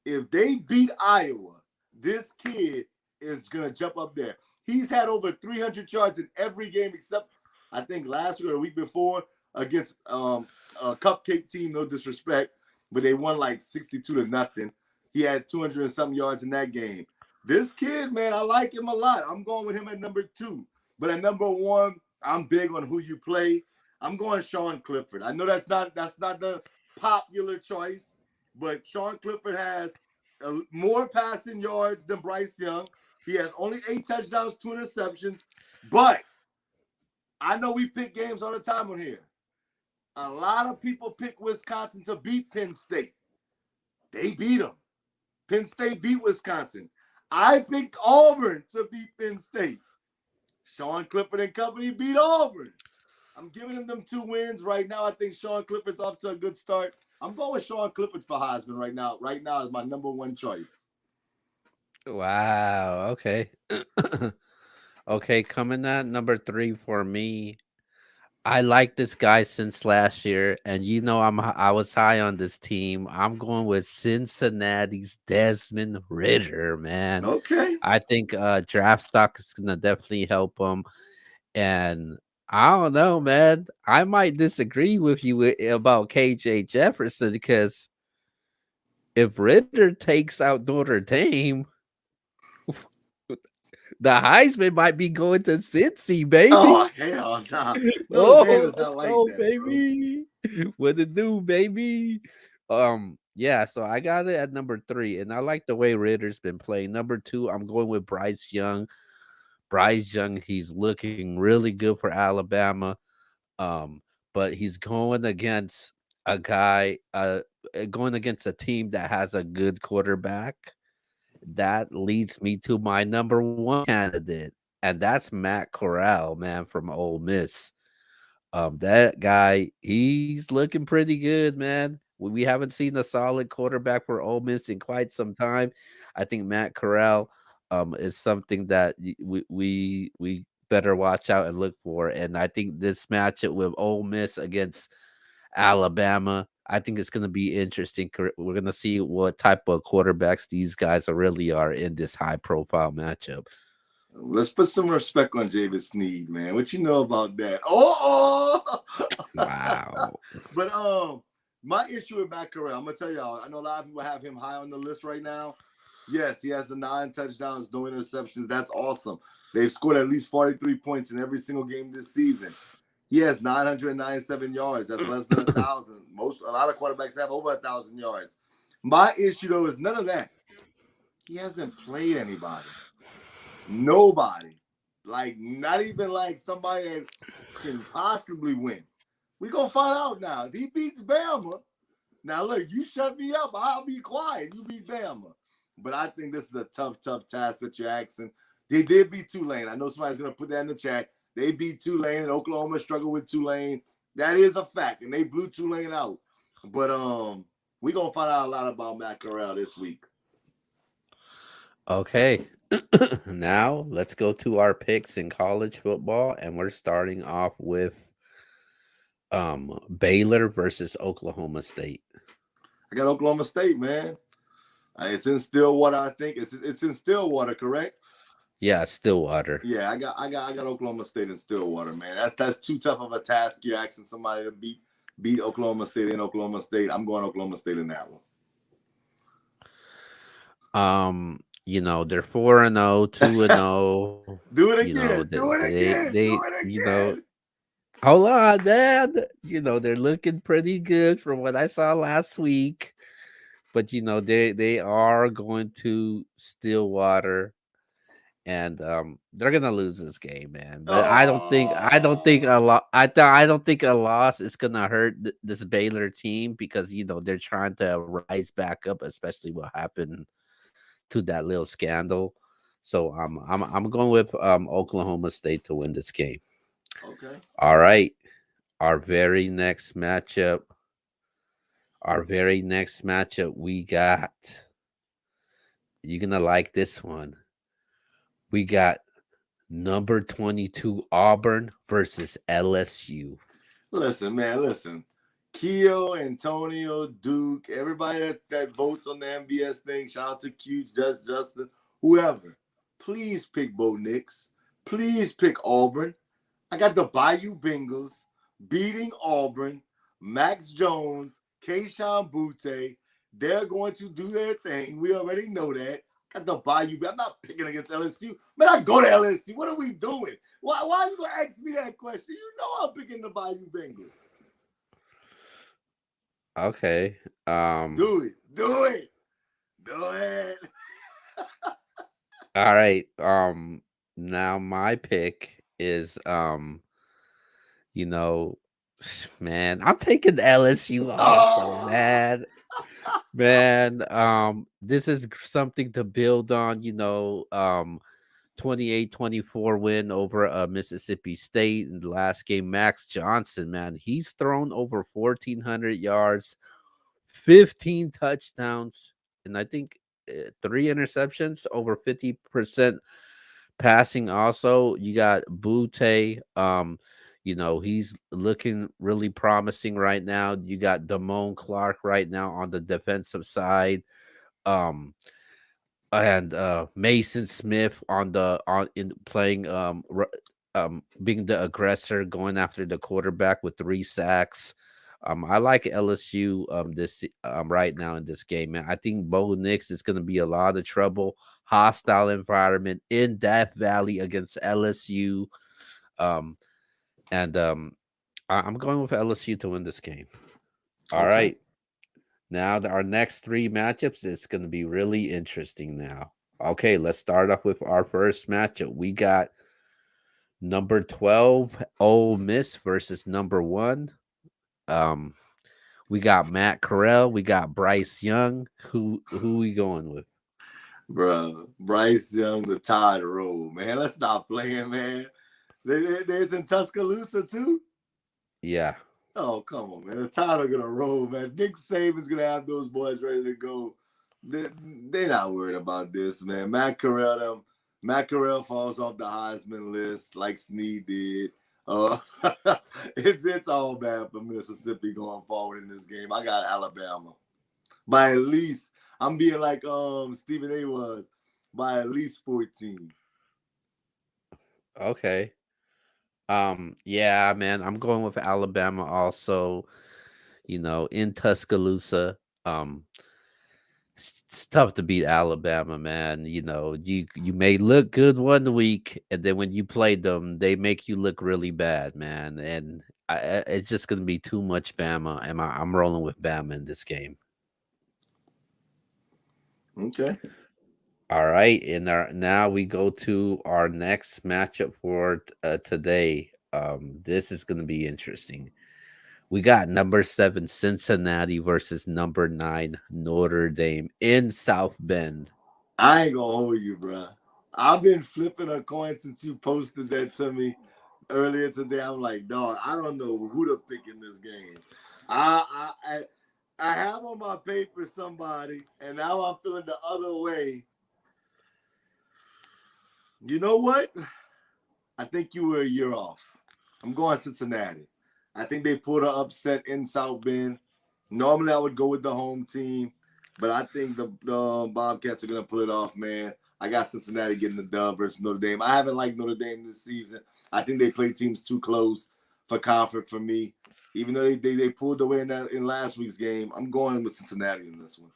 Speaker 1: Iowa, this kid is going to jump up there. He's had over 300 yards in every game except, I think, last week or the week before against a cupcake team, no disrespect, but they won like 62-0. He had 200 and something yards in that game. This kid, man, I like him a lot. I'm going with him at number 2. But at number 1, I'm big on who you play. I'm going Sean Clifford. I know that's not the popular choice, but Sean Clifford has more passing yards than Bryce Young. He has only 8 touchdowns, 2 interceptions. But I know we pick games all the time on here. A lot of people pick Wisconsin to beat Penn State. They beat them. Penn State beat Wisconsin. I picked Auburn to beat Penn State. Sean Clifford and company beat Auburn. I'm giving them 2 wins right now. I think Sean Clifford's off to a good start. I'm going with Sean Clifford for Heisman right now. Right now is my number 1 choice.
Speaker 2: Wow. Okay. Okay, coming at number 3 for me. I like this guy since last year, and I was high on this team. I'm going with Cincinnati's Desmond Ridder, man.
Speaker 1: Okay.
Speaker 2: I think draft stock is gonna definitely help him, and I don't know, man. I might disagree with you about KJ Jefferson because if Ridder takes out Notre Dame, the Heisman might be going to Cincy, baby.
Speaker 1: Oh, hell nah. Notre Dame is not like that,
Speaker 2: baby. Bro. What to do, baby? Yeah, so I got it at number 3, and I like the way Ridder's been playing. Number 2, I'm going with Bryce Young. Bryce Young, he's looking really good for Alabama. but he's going against a guy, going against a team that has a good quarterback. That leads me to my number one candidate, and that's Matt Corral, man, from Ole Miss. That guy, he's looking pretty good, man. We haven't seen a solid quarterback for Ole Miss in quite some time. I think Matt Corral, is something that we better watch out and look for. And I think this matchup with Ole Miss against Alabama, I think it's going to be interesting. We're going to see what type of quarterbacks these guys really are in this high profile matchup.
Speaker 1: Let's put some respect on Javis Sneed, man. What you know about that? Oh,
Speaker 2: Wow.
Speaker 1: But my issue with Matt Corral, I'm gonna tell y'all. I know a lot of people have him high on the list right now. Yes, he has the 9 touchdowns, no interceptions. That's awesome. They've scored at least 43 points in every single game this season. He has 997 yards. That's less than 1,000. A lot of quarterbacks have over 1,000 yards. My issue though is none of that. He hasn't played anybody. Nobody. Like, not even like somebody that can possibly win. We're going to find out now. If he beats Bama, now look, you shut me up, I'll be quiet. You beat Bama. But I think this is a tough task that you're asking. They did beat Tulane. I know somebody's going to put that in the chat. They beat Tulane, and Oklahoma struggled with Tulane. That is a fact, and they blew Tulane out. But we're going to find out a lot about Matt Corral this week.
Speaker 2: Okay. Now let's go to our picks in college football, and we're starting off with Baylor versus Oklahoma State.
Speaker 1: I got Oklahoma State, man. It's in Stillwater, I think. It's in Stillwater, correct?
Speaker 2: Yeah, Stillwater.
Speaker 1: Yeah, I got Oklahoma State in Stillwater, man. That's too tough of a task. You're asking somebody to beat Oklahoma State in Oklahoma State. I'm going Oklahoma State in that
Speaker 2: one. They're 4-0, 2-0.
Speaker 1: Do it again. Do it again.
Speaker 2: Hold on, man. They're looking pretty good from what I saw last week. But they are going to Stillwater, and they're gonna lose this game, man. But I don't think a lot. I don't think a loss is gonna hurt this Baylor team, because they're trying to rise back up, especially what happened to that little scandal. So I'm going with Oklahoma State to win this game.
Speaker 1: Okay.
Speaker 2: All right. Our very next matchup, we got, you're going to like this one. We got number 22 Auburn versus LSU.
Speaker 1: Listen. Keo, Antonio, Duke, everybody that votes on the NBS thing, shout out to Q, Justin, whoever. Please pick Bo Nix. Please pick Auburn. I got the Bayou Bengals beating Auburn, Max Jones, Keyshawn Butte. They're going to do their thing. We already know that. I got the Bayou. I'm not picking against LSU. Man, I go to LSU. What are we doing? Why are you going to ask me that question? You know I'm picking the Bayou Bengals.
Speaker 2: Okay.
Speaker 1: Do it.
Speaker 2: All right. Now my pick is man, I'm taking LSU also, man. Man, this is something to build on, 28-24 win over Mississippi State in the last game. Max Johnson, man, he's thrown over 1,400 yards, 15 touchdowns, and I think 3 interceptions, over 50% passing. Also, you got Butte. He's looking really promising right now. You got Damone Clark right now on the defensive side. And Mason Smith in playing being the aggressor, going after the quarterback with 3 sacks. I like LSU this right now in this game, man. I think Bo Nix is going to be a lot of trouble. Hostile environment in Death Valley against LSU. And I'm going with LSU to win this game. All right. Now our next 3 matchups is going to be really interesting now. Okay, let's start off with our first matchup. We got number 12 Ole Miss versus number 1 Um, we got Matt Corral, we got Bryce Young. Who we going with?
Speaker 1: Bro, Bryce Young, the Tide roll, man. Let's stop playing, man. There's in Tuscaloosa too.
Speaker 2: Yeah.
Speaker 1: Oh, come on, man. The Tide are gonna roll, man. Nick Saban's gonna have those boys ready to go. They're not worried about this, man. Matt Corral falls off the Heisman list like Snead did. Uh, it's all bad for Mississippi going forward in this game. I got Alabama by at least. I'm being like Stephen A was by at least 14.
Speaker 2: Okay. Yeah, man, I'm going with Alabama also, in Tuscaloosa. Um, it's tough to beat Alabama, man. You may look good one week, and then when you play them, they make you look really bad, man. And it's just gonna be too much Bama, and I'm rolling with Bama in this game.
Speaker 1: Okay.
Speaker 2: All right, and now we go to our next matchup for today. This is gonna be interesting. We got number 7 Cincinnati versus number 9 Notre Dame in South Bend.
Speaker 1: I ain't gonna hold you, bro. I've been flipping a coin since you posted that to me earlier today. I'm like, dog, I don't know who to pick in this game. I have on my paper somebody, and now I'm feeling the other way. You know what? I think you were a year off. I'm going Cincinnati. I think they pulled an upset in South Bend. Normally, I would go with the home team, but I think the Bobcats are going to pull it off, man. I got Cincinnati getting the dub versus Notre Dame. I haven't liked Notre Dame this season. I think they play teams too close for comfort for me. Even though they pulled away in last week's game, I'm going with Cincinnati in this one.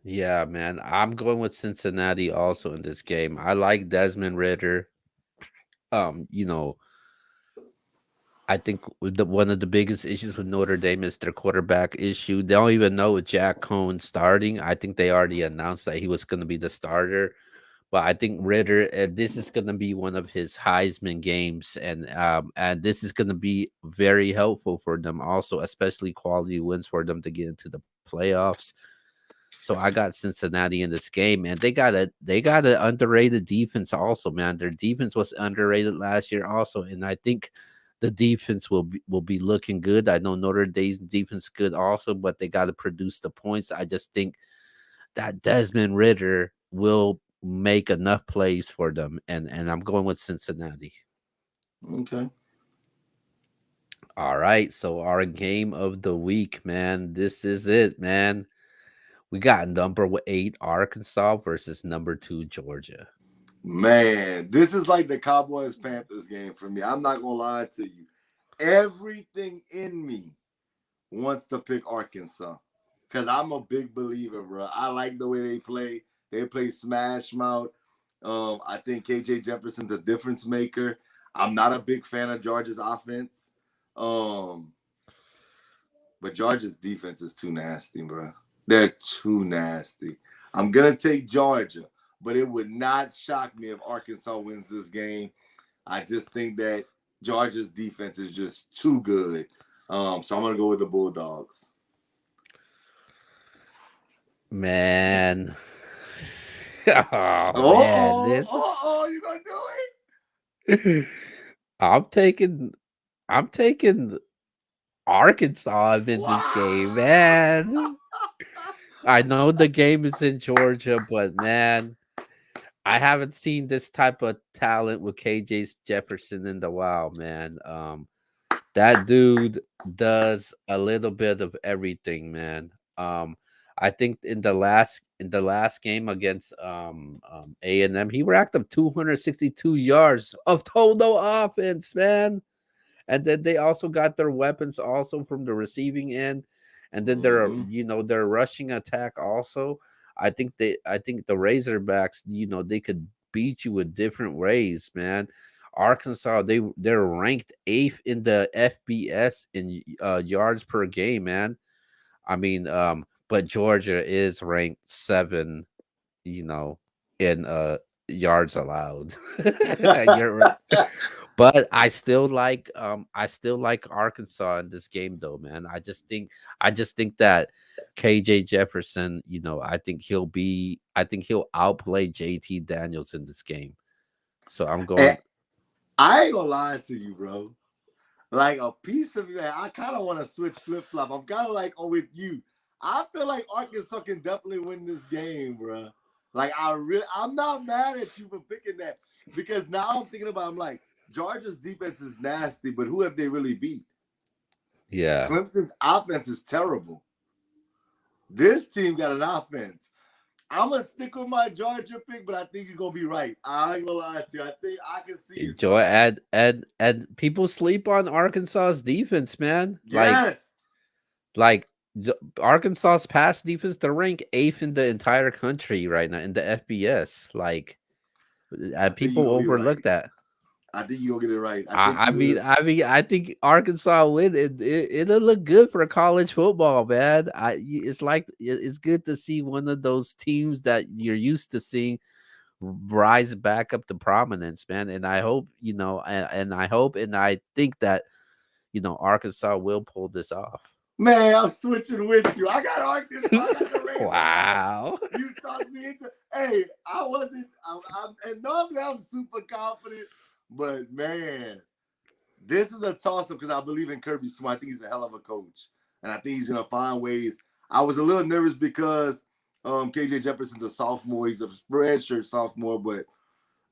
Speaker 2: Yeah, man. I'm going with Cincinnati also in this game. I like Desmond Ritter. Um, you know, I think one of the biggest issues with Notre Dame is their quarterback issue. They don't even know with Jack Cohn starting. I think they already announced that he was going to be the starter. But I think Ritter, this is going to be one of his Heisman games, and this is going to be very helpful for them, also, especially quality wins for them to get into the playoffs. So I got Cincinnati in this game, man. They got an underrated defense also, man. Their defense was underrated last year also, and I think the defense will be looking good. I know Notre Dame's defense good also, but they got to produce the points. I just think that Desmond Ritter will make enough plays for them, and I'm going with Cincinnati.
Speaker 1: Okay.
Speaker 2: All right, so our game of the week, man. This is it, man. We got number 8 Arkansas versus number 2 Georgia.
Speaker 1: Man, this is like the Cowboys Panthers game for me. I'm not gonna lie to you. Everything in me wants to pick Arkansas because I'm a big believer, bro. I like the way they play. They play smash mouth. I think KJ Jefferson's a difference maker. I'm not a big fan of Georgia's offense, um, but Georgia's defense is too nasty, bro. They're too nasty. I'm gonna take Georgia, but it would not shock me if Arkansas wins this game. I just think that Georgia's defense is just too good. So I'm gonna go with the Bulldogs.
Speaker 2: Man. Oh man, this
Speaker 1: You gonna do
Speaker 2: is I'm taking I'm taking Arkansas
Speaker 1: it?
Speaker 2: in this game,
Speaker 1: Wow!
Speaker 2: man. I know the game is in Georgia, but man, I haven't seen this type of talent with KJ Jefferson in the wild, man. That dude does a little bit of everything, man. I think in the last game against A&M, he racked up 262 yards of total offense, man. And then they also got their weapons also from the receiving end, and then
Speaker 1: Mm-hmm.
Speaker 2: their rushing attack also. I think the Razorbacks, they could beat you with different ways, man. Arkansas, they're ranked 8th in the FBS in yards per game, man. I mean, but Georgia is ranked 7, you know, in yards allowed. You're right. But I still like Arkansas in this game though, man. I just think that KJ Jefferson, I think he'll outplay JT Daniels in this game. So I'm
Speaker 1: And
Speaker 2: going.
Speaker 1: I ain't gonna lie to you, bro. Like a piece of that, I kind of want to switch flip flop. I'm kind of like, oh, with you. I feel like Arkansas can definitely win this game, bro. Like I'm not mad at you for picking that because now I'm thinking about, I'm like, Georgia's defense is nasty, but who have they really beat?
Speaker 2: Yeah.
Speaker 1: Clemson's offense is terrible. This team got an offense. I'm gonna stick with my Georgia pick, but I think you're gonna be right. I ain't gonna lie to you. I think I can see it,
Speaker 2: Enjoy
Speaker 1: bro.
Speaker 2: and people sleep on Arkansas's defense, man.
Speaker 1: Yes.
Speaker 2: Like Arkansas's pass defense, they're ranked eighth in the entire country right now in the FBS.
Speaker 1: I think you're
Speaker 2: People
Speaker 1: gonna be
Speaker 2: overlook
Speaker 1: right.
Speaker 2: that.
Speaker 1: I think you're gonna get it right. I think
Speaker 2: I, I
Speaker 1: you
Speaker 2: mean,
Speaker 1: will.
Speaker 2: I mean, I think Arkansas win. It'll look good for college football, man. It's good to see one of those teams that you're used to seeing rise back up to prominence, man. And I hope and I hope and I think that Arkansas will pull this off.
Speaker 1: Man, I'm switching with you. I got Arkansas. I got the Razorbacks.
Speaker 2: Wow.
Speaker 1: You talked me into. Hey, I wasn't. And normally I'm super confident, but man, this is a toss up because I believe in Kirby Smart. I think he's a hell of a coach, and I think he's gonna find ways. I was a little nervous because KJ Jefferson's a sophomore. He's a redshirt sophomore, but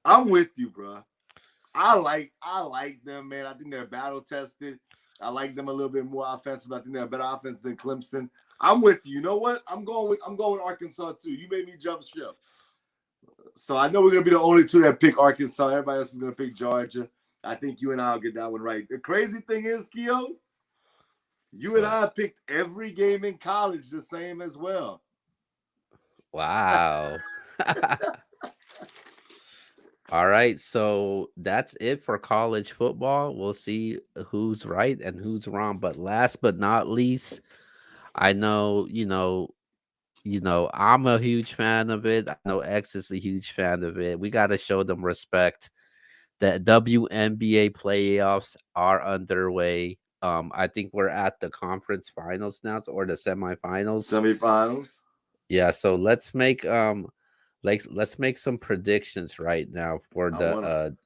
Speaker 1: I'm with you, bro. I like them, man. I think they're battle tested. I like them a little bit more offensive. I think they're a better offense than Clemson. I'm with you. You know what? I'm going with Arkansas too. You made me jump ship. So I know we're gonna be the only two that pick Arkansas. Everybody else is gonna pick Georgia. I think you and I'll get that one right. The crazy thing is, Keo, you and I picked every game in college the same as well.
Speaker 2: Wow. All right, so that's it for college football. We'll see who's right and who's wrong. But last but not least, I know, I'm a huge fan of it. I know X is a huge fan of it. We got to show them respect. The WNBA playoffs are underway. I think we're at the conference finals now, or the semifinals.
Speaker 1: Semifinals.
Speaker 2: Yeah, so let's make some predictions right now for
Speaker 1: I want to.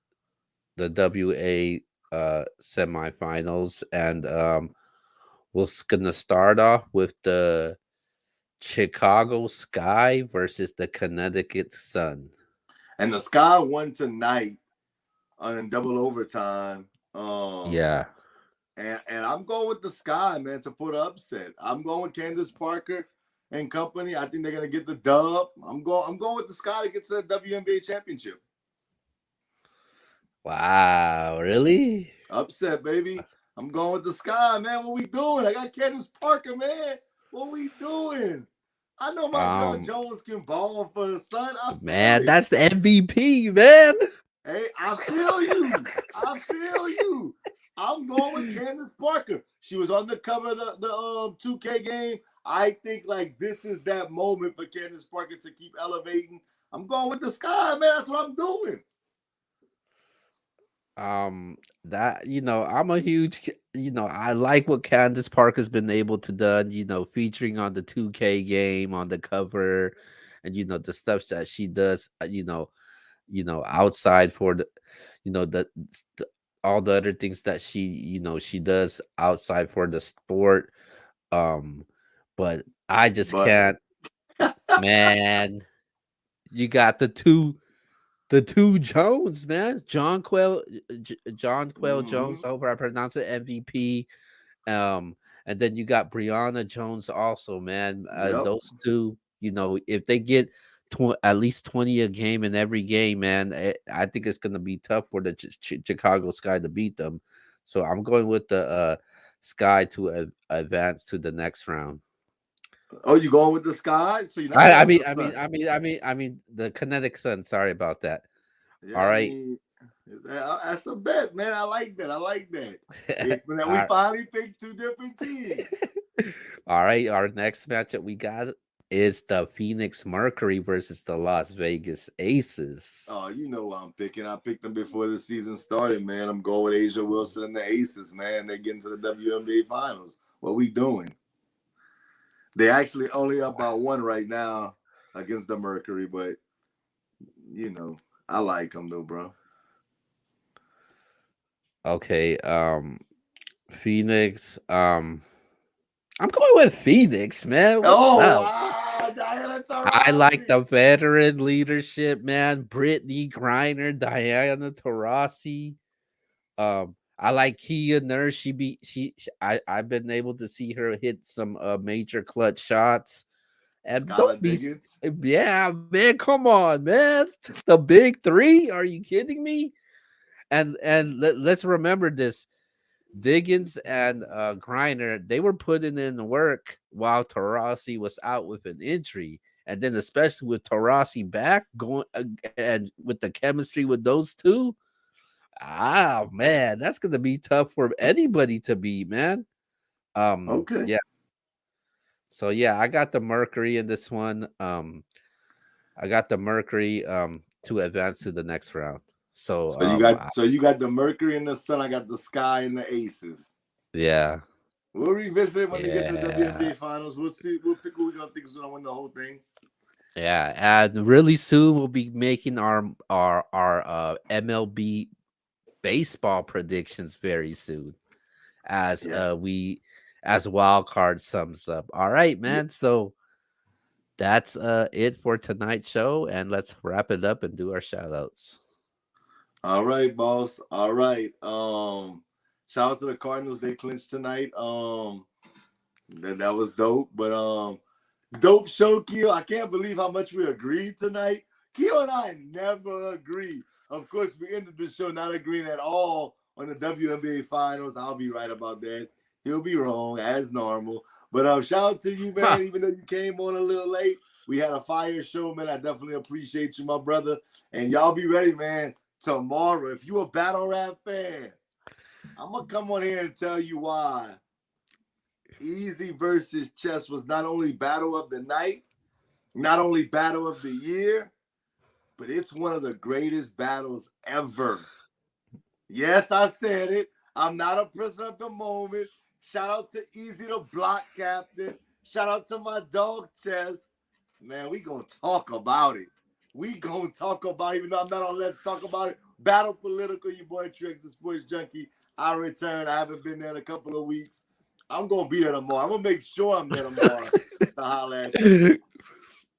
Speaker 2: the WA semifinals, and gonna start off with the Chicago Sky versus the Connecticut Sun.
Speaker 1: And the Sky won tonight in double overtime.
Speaker 2: Yeah.
Speaker 1: And I'm going with the Sky, man, to put an upset. I'm going with Candace Parker and company. I think they're gonna get the dub. I'm going with the Sky to get to the WNBA championship.
Speaker 2: Wow, really?
Speaker 1: Upset, baby. I'm going with the Sky, man. What we doing? I got Candace Parker, man. What we doing? I know my girl Jones can ball for the Sun. I feel
Speaker 2: Man,
Speaker 1: it.
Speaker 2: that's the MVP, man.
Speaker 1: Hey, I feel you. I feel you. I'm going with Candace Parker. She was on the cover of the 2K game. I think like this is that moment for Candace Parker to keep elevating. I'm going with the Sky, man. That's what I'm doing.
Speaker 2: That I'm a huge I like what Candace Parker's been able to done, featuring on the 2K game on the cover, and the stuff that she does, outside for the all the other things that she does outside for the sport. Um, but I just
Speaker 1: But
Speaker 2: can't, man. You got the two Jones, man. John Quail Jones. I hope I pronounce it, MVP. And then you got Brianna Jones also, man.
Speaker 1: yep.
Speaker 2: Those two, if they get at least 20 a game in every game, man, I think it's gonna be tough for the Chicago Sky to beat them. So I'm going with the Sky to advance to the next round.
Speaker 1: Oh, you going with the Sky? So you're not
Speaker 2: I, I
Speaker 1: going with
Speaker 2: mean,
Speaker 1: the
Speaker 2: I mean,
Speaker 1: Sun?
Speaker 2: I mean, I mean, I mean, the Connecticut Sun. Sorry about that.
Speaker 1: Yeah,
Speaker 2: All
Speaker 1: I
Speaker 2: right.
Speaker 1: mean, that's a bet, man. I like that. I like that. We
Speaker 2: All
Speaker 1: finally picked two different teams.
Speaker 2: all right. Our next matchup, we got is the Phoenix Mercury versus the Las Vegas Aces.
Speaker 1: Oh, you know what I'm picking. I picked them before the season started, man. I'm going with Asia Wilson and the Aces, man. They get into the WNBA Finals. What we doing? They actually only up by one right now against the Mercury, but you know, I like them though, bro.
Speaker 2: Okay, Phoenix. I'm going with Phoenix, man. What's
Speaker 1: Oh
Speaker 2: up?
Speaker 1: wow, Diana
Speaker 2: I like
Speaker 1: Taurasi.
Speaker 2: the veteran leadership, man. Brittany Griner, Diana Taurasi. I like Kia Nurse. I've been able to see her hit some major clutch shots. And
Speaker 1: Skylar
Speaker 2: don't be,
Speaker 1: Diggins.
Speaker 2: yeah, man. Come on, man. The big three. Are you kidding me? Let's remember this. Diggins and Griner, they were putting in the work while Tarasi was out with an injury. And then especially with Tarasi back going and with the chemistry with those two, man, that's gonna be tough for anybody to beat, man.
Speaker 1: Okay.
Speaker 2: Yeah. So yeah, I got the Mercury in this one. I got the Mercury to advance to the next round. So
Speaker 1: So you got the Mercury and the Sun. I got the Sky and the Aces.
Speaker 2: yeah.
Speaker 1: We'll revisit it when they get to the
Speaker 2: Yeah.
Speaker 1: WNBA Finals. We'll see. We'll pick who we gonna think is gonna win the whole thing.
Speaker 2: Yeah, and really soon we'll be making our MLB baseball predictions very soon as
Speaker 1: Yeah.
Speaker 2: we as wild card sums up. All right,
Speaker 1: Yeah.
Speaker 2: man. So that's it for tonight's show, and let's wrap it up and do our shout outs.
Speaker 1: All right, boss. All right. Shout out to the Cardinals. They clinched tonight. That was dope. But dope show, Keo. I can't believe how much we agreed tonight. Keo and I never agree. Of course, we ended the show not agreeing at all on the WNBA Finals. I'll be right about that. He'll be wrong as normal. But shout out to you, man. Even though you came on a little late, we had a fire show, man. I definitely appreciate you, my brother. And y'all be ready, man. Tomorrow, if you a battle rap fan, I'm gonna come on here and tell you why Easy versus Chess was not only battle of the night, not only battle of the year, but it's one of the greatest battles ever. Yes, I said it. I'm not a prisoner of the moment. Shout out to Easy the Block Captain. Shout out to my dog Chess. Man, we gonna talk about it. We gonna talk about it, even though I'm not on Let's Talk About It. Battle Political, your boy Trix, the sports junkie. I return. I haven't been there in a couple of weeks. I'm gonna be there tomorrow. I'm gonna make sure I'm there tomorrow to holler at you.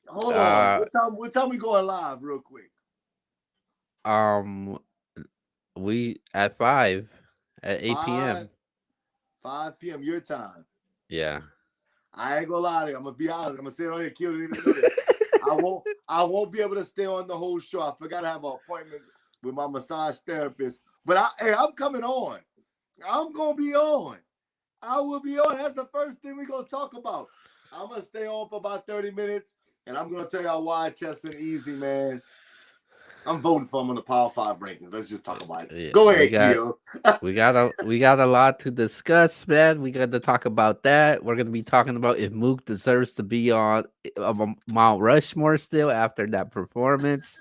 Speaker 1: Hold on. What time we going live, real quick?
Speaker 2: Um, we at 5 at 8 p.m.
Speaker 1: 5 p.m. your time.
Speaker 2: Yeah.
Speaker 1: I ain't gonna lie to you. I'm gonna be honest. I'm gonna say it on here. Kill didn't even know this. I won't be able to stay on the whole show. I forgot to have an appointment with my massage therapist. But I'm coming on. I'm gonna be on. I will be on. That's the first thing we're gonna talk about. I'm gonna stay on for about 30 minutes, and I'm gonna tell y'all why Chess and Easy, man. I'm voting for him on the Power 5 rankings. Let's just talk about it.
Speaker 2: Yeah,
Speaker 1: Go ahead, Keo.
Speaker 2: we got a lot to discuss, man. We got to talk about that. We're gonna be talking about if Mook deserves to be on Mount Rushmore still after that performance.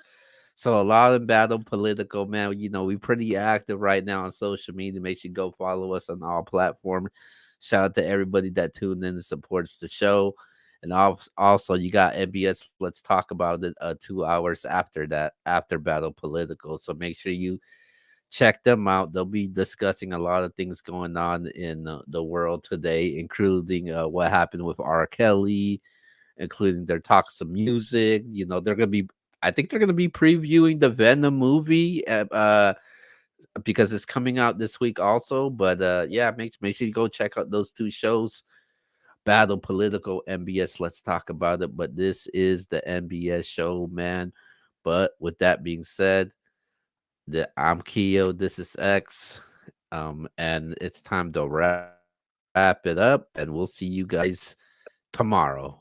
Speaker 2: So a lot of battle political, man. You know, we're pretty active right now on social media. Make sure you go follow us on all platforms. Shout out to everybody that tuned in and supports the show. And also, you got NBS. Let's talk about it 2 hours after that, after Battle Political. So make sure you check them out. They'll be discussing a lot of things going on in the world today, including what happened with R. Kelly, including their talks of music. You know, I think they're gonna be previewing the Venom movie, because it's coming out this week also. But yeah, make sure you go check out those two shows. Battle Political, NBS. Let's talk about it. But this is the NBS show, man. But with that being said, I'm Keo. This is X. And it's time to wrap it up. And we'll see you guys tomorrow.